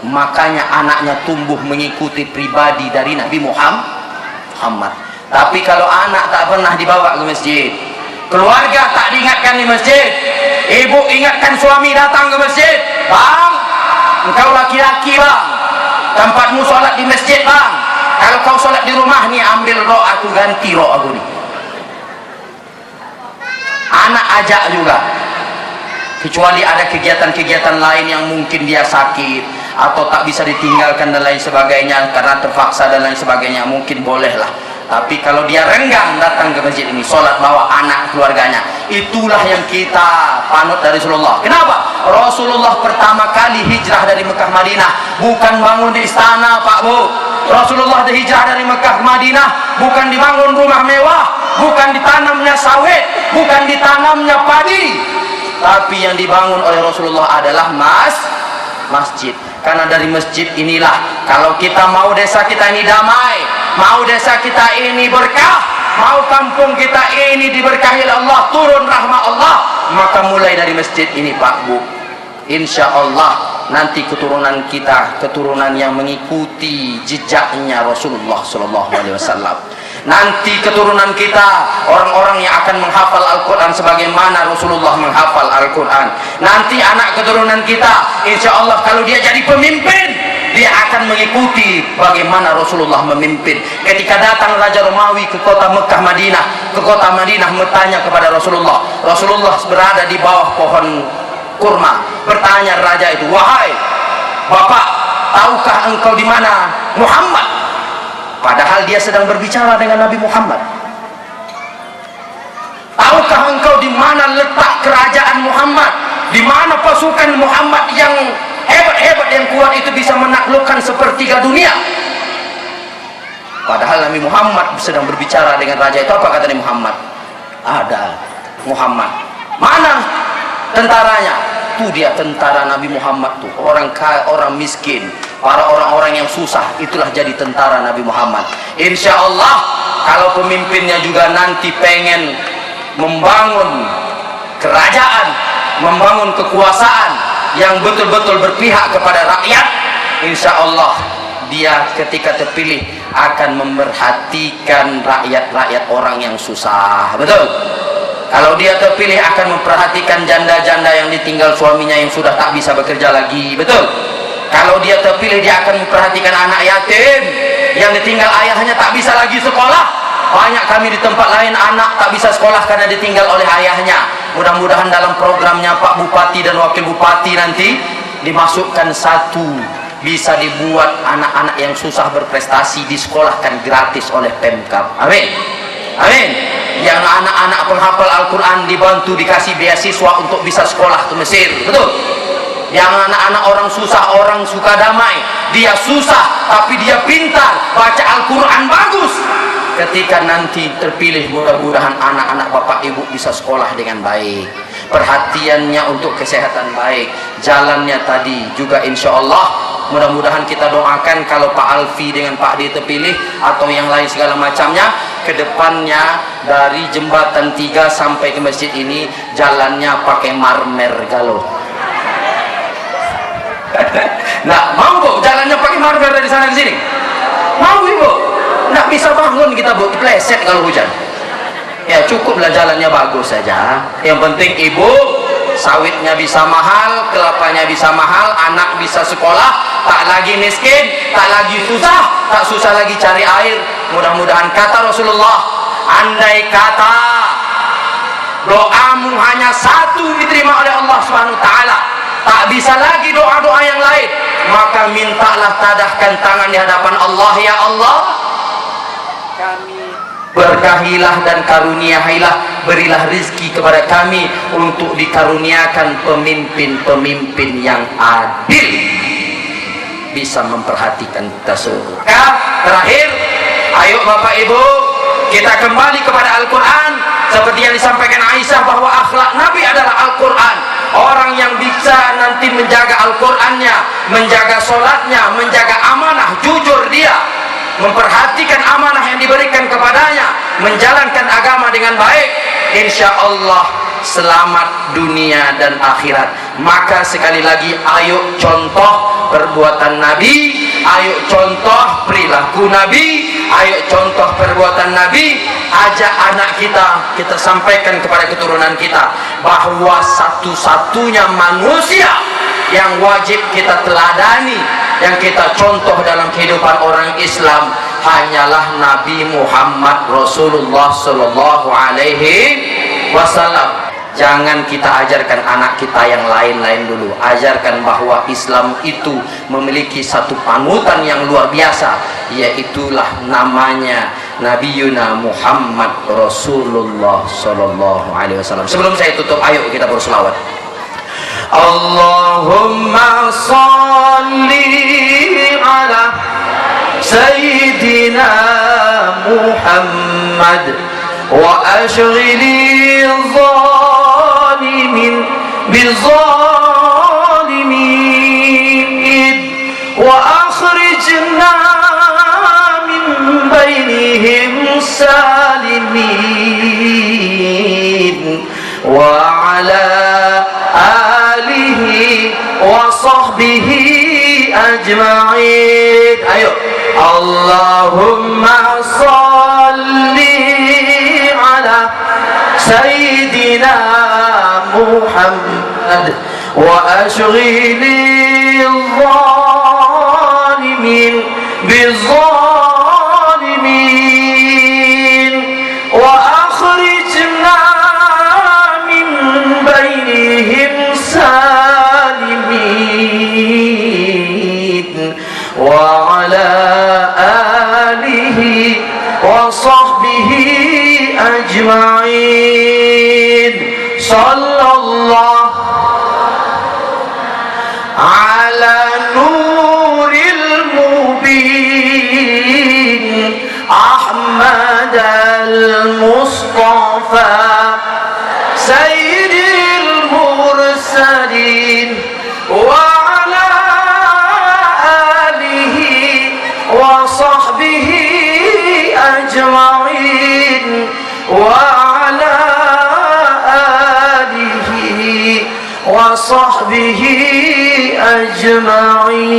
A: Makanya anaknya tumbuh mengikuti pribadi dari Nabi Muhammad. Tapi kalau anak tak pernah dibawa ke masjid, keluarga tak diingatkan di masjid, ibu ingatkan suami datang ke masjid, bang engkau laki-laki bang, tempatmu sholat di masjid bang, kalau kau sholat di rumah nih ambil rok aku, ganti rok aku nih. Anak ajak juga, kecuali ada kegiatan-kegiatan lain yang mungkin dia sakit atau tak bisa ditinggalkan dan lain sebagainya karena terpaksa dan lain sebagainya, mungkin bolehlah. Tapi kalau dia renggang datang ke masjid ini, sholat bawa anak keluarganya, itulah yang kita panut dari Rasulullah. Kenapa? Rasulullah pertama kali hijrah dari Mekah Madinah bukan bangun di istana Pak Bu. Rasulullah hijrah dari Mekah Madinah bukan dibangun rumah mewah, bukan ditanamnya sawit, bukan ditanamnya padi, tapi yang dibangun oleh Rasulullah adalah masjid. Karena dari masjid inilah kalau kita mau desa kita ini damai, mau desa kita ini berkah, mau kampung kita ini diberkahi Allah, turun rahmat Allah, maka mulai dari masjid ini Pak Bu, insya Allah nanti keturunan kita, keturunan yang mengikuti jejaknya Rasulullah SAW. Nanti keturunan kita orang-orang yang akan menghafal Al-Quran sebagaimana Rasulullah menghafal Al-Quran. Nanti anak keturunan kita insya Allah kalau dia jadi pemimpin, dia akan mengikuti bagaimana Rasulullah memimpin. Ketika datang Raja Romawi ke kota Mekah Madinah, ke kota Madinah bertanya kepada Rasulullah, Rasulullah berada di bawah pohon kurma, bertanya raja itu, wahai bapak, tahukah engkau di mana Muhammad? Padahal dia sedang berbicara dengan Nabi Muhammad. Tahukah engkau di mana letak kerajaan Muhammad? Di mana pasukan Muhammad yang hebat-hebat, yang kuat itu bisa menaklukkan sepertiga dunia? Padahal Nabi Muhammad sedang berbicara dengan raja itu. Apa kata Nabi Muhammad? Ada Muhammad. Mana tentaranya? Tuh dia tentara Nabi Muhammad tuh, orang miskin, para orang-orang yang susah, itulah jadi tentara Nabi Muhammad. Insya Allah kalau pemimpinnya juga nanti pengen membangun kerajaan, membangun kekuasaan yang betul-betul berpihak kepada rakyat, insya Allah dia ketika terpilih akan memperhatikan rakyat-rakyat orang yang susah. Betul? Kalau dia terpilih akan memperhatikan janda-janda yang ditinggal suaminya yang sudah tak bisa bekerja lagi. Betul? Kalau dia terpilih dia akan memperhatikan anak yatim yang ditinggal ayahnya tak bisa lagi sekolah. Banyak kami di tempat lain anak tak bisa sekolah karena ditinggal oleh ayahnya. Mudah-mudahan dalam programnya Pak Bupati dan Wakil Bupati nanti dimasukkan satu, bisa dibuat anak-anak yang susah berprestasi disekolahkan gratis oleh Pemkab. Amin. Amin. Yang anak-anak penghafal Al-Quran dibantu dikasih beasiswa untuk bisa sekolah ke Mesir. Betul? Yang anak-anak orang susah, orang suka damai, dia susah tapi dia pintar, baca Al-Quran bagus. Ketika nanti terpilih, mudah-mudahan anak-anak bapak ibu bisa sekolah dengan baik, perhatiannya untuk kesehatan baik, jalannya tadi juga insya Allah. Mudah-mudahan kita doakan kalau Pak Alfi dengan Pak D terpilih atau yang lain segala macamnya, kedepannya dari jembatan 3 sampai ke masjid ini jalannya pakai marmer galon. Nah, mau Bu jalannya pakai marmer dari sana ke sini? Mau Ibu? Nggak bisa bangun kita Bu, pleset kalau hujan. Ya cukuplah jalannya bagus saja. Yang penting Ibu sawitnya bisa mahal, kelapanya bisa mahal, anak bisa sekolah, tak lagi miskin, tak lagi susah, tak susah lagi cari air. Mudah-mudahan kata Rasulullah, andai kata doamu hanya satu diterima oleh Allah Subhanahu wa taala, tak bisa lagi doa-doa yang lain, maka mintalah, tadahkan tangan di hadapan Allah, ya Allah, kami berkahilah dan karuniailah, berilah rezeki kepada kami untuk dikaruniakan pemimpin-pemimpin yang adil, bisa memperhatikan kita semua. Terakhir, ayo Bapak Ibu, kita kembali kepada Al-Quran. Seperti yang disampaikan Aisyah bahwa akhlak Nabi adalah Al-Quran. Orang yang bisa nanti menjaga Al-Qurannya, menjaga sholatnya, menjaga amanah, jujur dia, memperhatikan amanah yang diberikan kepadanya, menjalankan agama dengan baik, insya Allah selamat dunia dan akhirat. Maka sekali lagi, ayo contoh perbuatan Nabi, ayo contoh perilaku Nabi, ayo contoh perbuatan Nabi. Ajak anak kita sampaikan kepada keturunan kita bahwa satu-satunya manusia yang wajib kita teladani, yang kita contoh dalam kehidupan orang Islam hanyalah Nabi Muhammad Rasulullah Sallallahu Alaihi Wasallam. Jangan kita ajarkan anak kita yang lain-lain dulu. Ajarkan bahwa Islam itu memiliki satu panutan yang luar biasa, yaitulah namanya Nabiyuna Muhammad Rasulullah Sallallahu Alaihi Wasallam. Sebelum saya tutup, ayo kita berselawat. Allahumma salli ala Sayyidina Muhammad wa ashghili zalimin bizalimin wa akhrijna min bainihim salimin wa ala alihi wa sahbihi ajma'in. Ayo, Allahumma salli ala Sayyidina Muhammad wa ashghili zalimin bizalimin wa akhrijna min bainihim salimin wa ala alihi wa sahbihi ajma'in. Sallallahu ala nuril mubin Ahmad al-Mustafa Sayyidil Mursalin wa ala وصحبه أجمعين وعلى آله وصحبه أجمعين.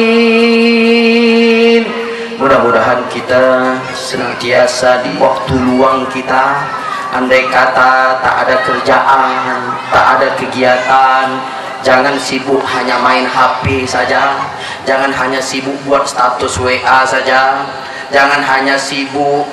A: Mudah-mudahan kita senantiasa di waktu luang kita, andai kata tak ada kerjaan, tak ada kegiatan, jangan sibuk hanya main HP saja, jangan hanya sibuk buat status WA saja, jangan hanya sibuk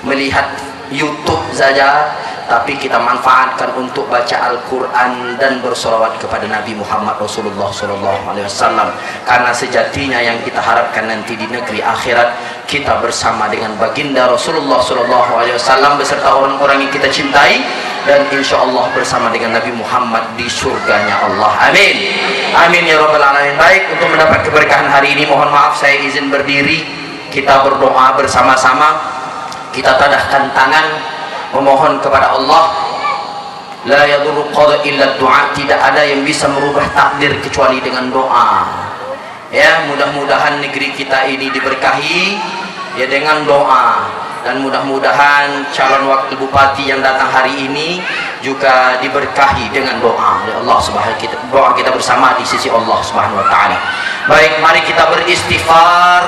A: melihat YouTube saja, tapi kita manfaatkan untuk baca Al-Quran dan bersolawat kepada Nabi Muhammad Rasulullah SAW. Karena sejatinya yang kita harapkan nanti di negeri akhirat, kita bersama dengan baginda Rasulullah SAW beserta orang-orang yang kita cintai, dan insya Allah bersama dengan Nabi Muhammad di surganya Allah. Amin, amin ya rabbal alamin. Baik, untuk mendapat keberkahan hari ini, mohon maaf saya izin berdiri, kita berdoa bersama-sama. Kita tadahkan tangan memohon kepada Allah. La yadurru qada illa du'a, tidak ada yang bisa merubah takdir kecuali dengan doa. Ya, mudah-mudahan negeri kita ini diberkahi ya dengan doa, dan mudah-mudahan calon wakil bupati yang datang hari ini juga diberkahi dengan doa oleh Allah Subhanahu wa taala. Doa kita bersama di sisi Allah Subhanahu wa taala. Baik, mari kita beristighfar.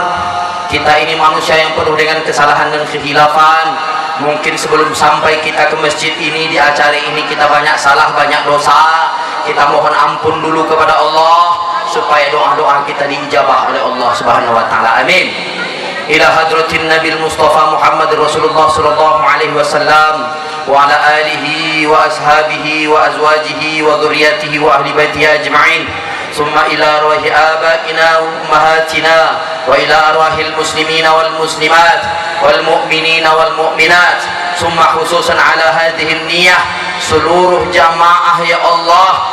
A: Kita ini manusia yang penuh dengan kesalahan dan kehilafan. Mungkin sebelum sampai kita ke masjid ini, di acara ini kita banyak salah, banyak dosa. Kita mohon ampun dulu kepada Allah supaya doa-doa kita diijabah oleh Allah Subhanahu wa taala. Amin. Ila hadratin Nabil Mustafa Muhammad Rasulullah sallallahu alaihi wasallam wa ala alihi wa ashabihi wa azwajihi wa dhurriyyatihi wa ahli baitihi ajma'in. Summa ila arwahi abaina wa ummahatina wa ila arwahil muslimina wal muslimat wal mu'minina wal mu'minat. Summa khususan ala hadhihi niyah seluruh jamaah ya Allah,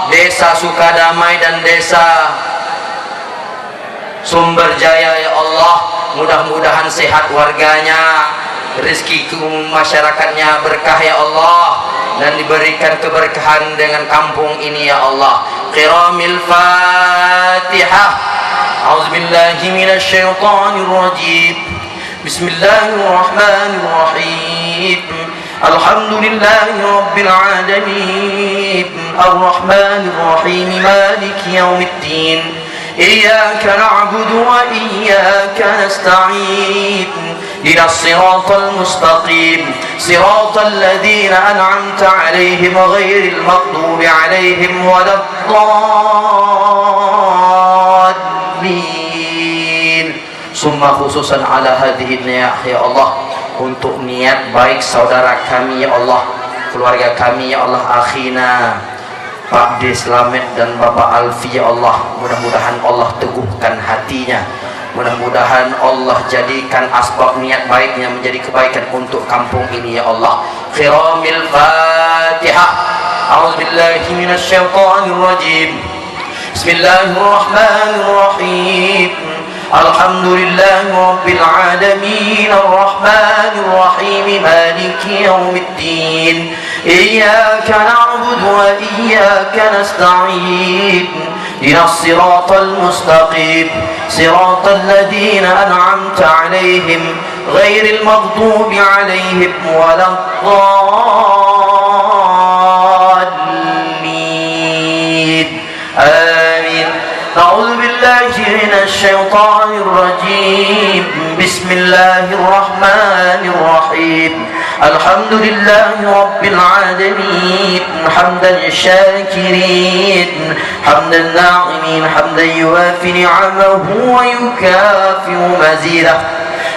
A: desa Sukadamai dan desa Sumberjaya ya Allah, mudah-mudahan sehat warganya, rezeki masyarakatnya berkah ya Allah, dan diberikan keberkahan dengan kampung ini ya Allah. Qiramil Fatihah. A'udzubillahi minasyaitonir rajim. Bismillahirrahmanirrahim. Alhamdulillahi rabbil alamin. Arrahmanir rahim. Maliki yaumiddin. Iyyaka na'budu wa iyyaka nasta'in. إلى الصراط المستقيم صراط الذين أنعمت عليهم غير المغضوب عليهم ولا الضالين. ثم خصوصا على هذه النية يا الله, untuk niat baik saudara kami ya Allah, keluarga kami ya Allah, akhina Pak D Slamet dan Bapak Alfi ya Allah, mudah-mudahan Allah teguhkan hatinya, mudah-mudahan Allah jadikan asbab niat baiknya menjadi kebaikan untuk kampung ini ya Allah. Qiramil Fatihah. A'udzubillahi minasyaitonir rajim. Bismillahirrahmanirrahim. Alhamdulillahi rabbil alamin. Arrahmanir rahim. Maliki yaumiddin. Iyyaka na'budu wa iyyaka nasta'in. إلى الصراط المستقيم صراط الذين أنعمت عليهم غير المغضوب عليهم ولا الضالين. آمين. أعوذ بالله من الشيطان الرجيم. بسم الله الرحمن الرحيم. الحمد لله رب العالمين حمدا الشاكرين حمدا الناعمين حمدا يوافي نعمه ويكافئ مزيده.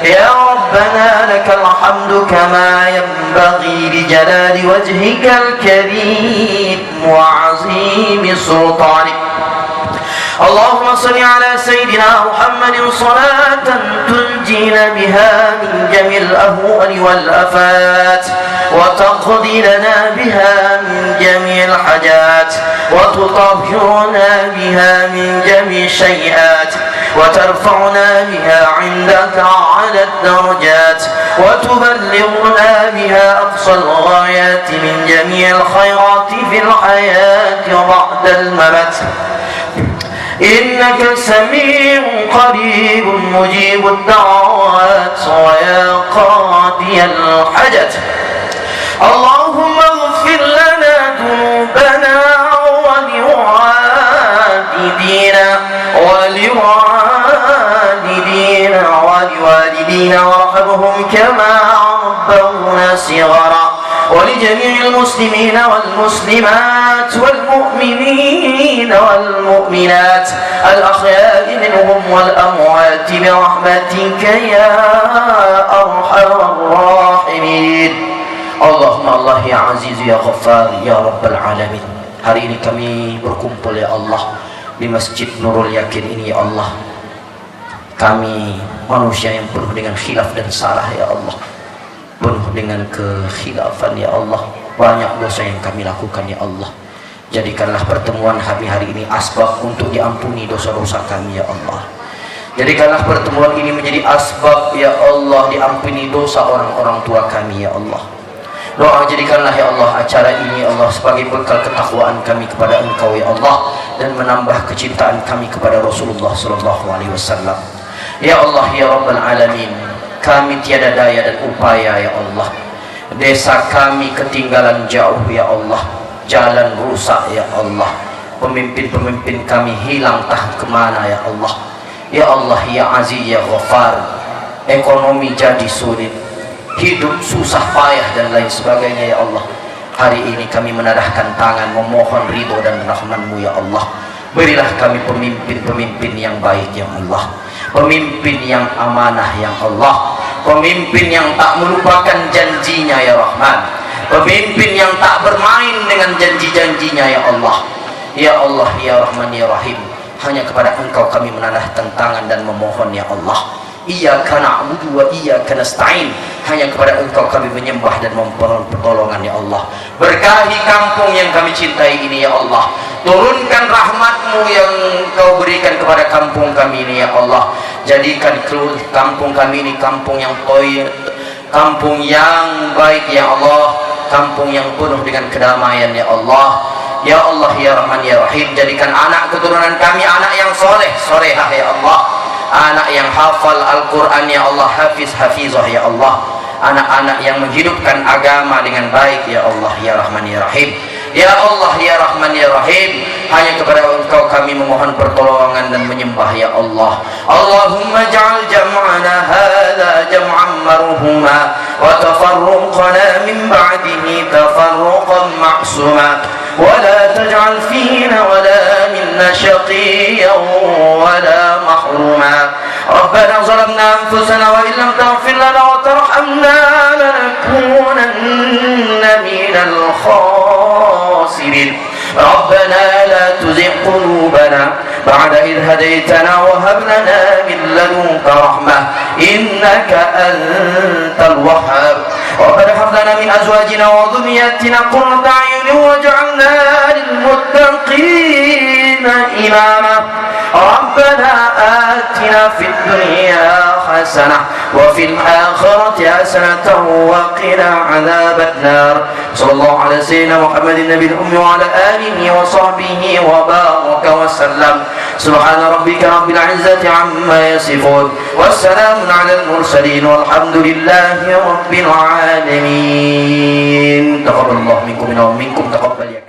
A: يا ربنا لك الحمد كما ينبغي لجلال وجهك الكريم وعظيم سلطانك. اللهم صل على سيدنا محمد صلاة تنجينا بها من جميع الأهوال والآفات وتقضي لنا بها من جميع الحاجات وتطهرنا بها من جميع السيئات وترفعنا بها عندك على الدرجات وتبلغنا بها أقصى الغايات من جميع الخيرات في الحياة وبعد الممات. إنك سميع قريب مجيب الدعوات ويا قاضي الحاجات اللهم اغفر لنا ذنوبنا ولوالدينا وارحمهم كما ربونا صغارا ولجميع المسلمين والمسلمات والمؤمنين والمؤمنات الأحياء منهم والأموات برحمتك يا أرحم الراحمين. Allahumma Allah ya Aziz ya Ghaffar ya Rabbal Alamin. Hari ini kami berkumpul ya Allah di Masjid Nurul Yakin ini ya Allah. Kami manusia yang penuh dengan khilaf dan salah ya Allah, penuh dengan kekhilafan ya Allah, banyak dosa yang kami lakukan ya Allah. Jadikanlah pertemuan hari ini asbab untuk diampuni dosa-dosa kami ya Allah. Jadikanlah pertemuan ini menjadi asbab ya Allah diampuni dosa orang-orang tua kami ya Allah. Doa jadikanlah ya Allah acara ini ya Allah sebagai bekal ketakwaan kami kepada Engkau ya Allah, dan menambah kecintaan kami kepada Rasulullah sallallahu alaihi wasallam. Ya Allah ya Rabbal Alamin, kami tiada daya dan upaya ya Allah. Desa kami ketinggalan jauh ya Allah, jalan rusak ya Allah, pemimpin-pemimpin kami hilang entah kemana ya Allah. Ya Allah ya Aziz ya Ghaffar, ekonomi jadi sulit, hidup susah payah dan lain sebagainya ya Allah. Hari ini kami menadahkan tangan memohon ridho dan rahman-Mu ya Allah. Berilah kami pemimpin-pemimpin yang baik ya Allah, pemimpin yang amanah ya Allah, pemimpin yang tak melupakan janjinya ya Rahman, pemimpin yang tak bermain dengan janji-janjinya ya Allah. Ya Allah ya Rahman ya Rahim, hanya kepada Engkau kami menadahkan tangan dan memohon ya Allah. Iyyaka na'budu wa iyyaka nasta'in, hanya kepada Engkau kami menyembah dan memohon pertolongan ya Allah. Berkahi kampung yang kami cintai ini ya Allah, turunkan rahmat-Mu yang Kau berikan kepada kampung kami ini ya Allah. Jadikan kampung kami ini kampung yang toyib, kampung yang baik ya Allah, kampung yang penuh dengan kedamaian ya Allah. Ya Allah ya Rahman ya Rahim, jadikan anak keturunan kami anak yang soleh solehah ya Allah, anak yang hafal Al-Quran ya Allah, hafiz hafizah ya Allah, anak-anak yang menghidupkan agama dengan baik ya Allah ya Rahman ya Rahim. Ya Allah ya Rahman ya Rahim, hanya kepada Engkau kami memohon pertolongan dan menyembah ya Allah. Allahumma ja'al jam'ana hadha jam'an marhuma wa tafarruqana min ba'dihi tafarruqan ma'suma wa la taj'al fina wa la minna shaqiyan wa la mahruma. Rabbana zalamna anfusana wa illam taghfir lana wa tarhamna lanakunanna minal khasirin. ربنا لا تزغ قلوبنا بعد إذ هديتنا وهب لنا من لدنك رحمة إنك أنت الوهاب. ربنا هب لنا من أزواجنا وذرياتنا قرة أعين واجعلنا للمتقين إماما. ربنا آتنا في الدنيا حسنة وفي الآخرة حسنة وقنا عذاب النار. صلى الله على سيدنا محمد النبي الأمي وعلى آله وصحبه وبارك وسلم. سبحان ربك رب العزة عما يصفون والسلام على المرسلين والحمد لله رب العالمين. تقبل الله منكم ومنكم تقبل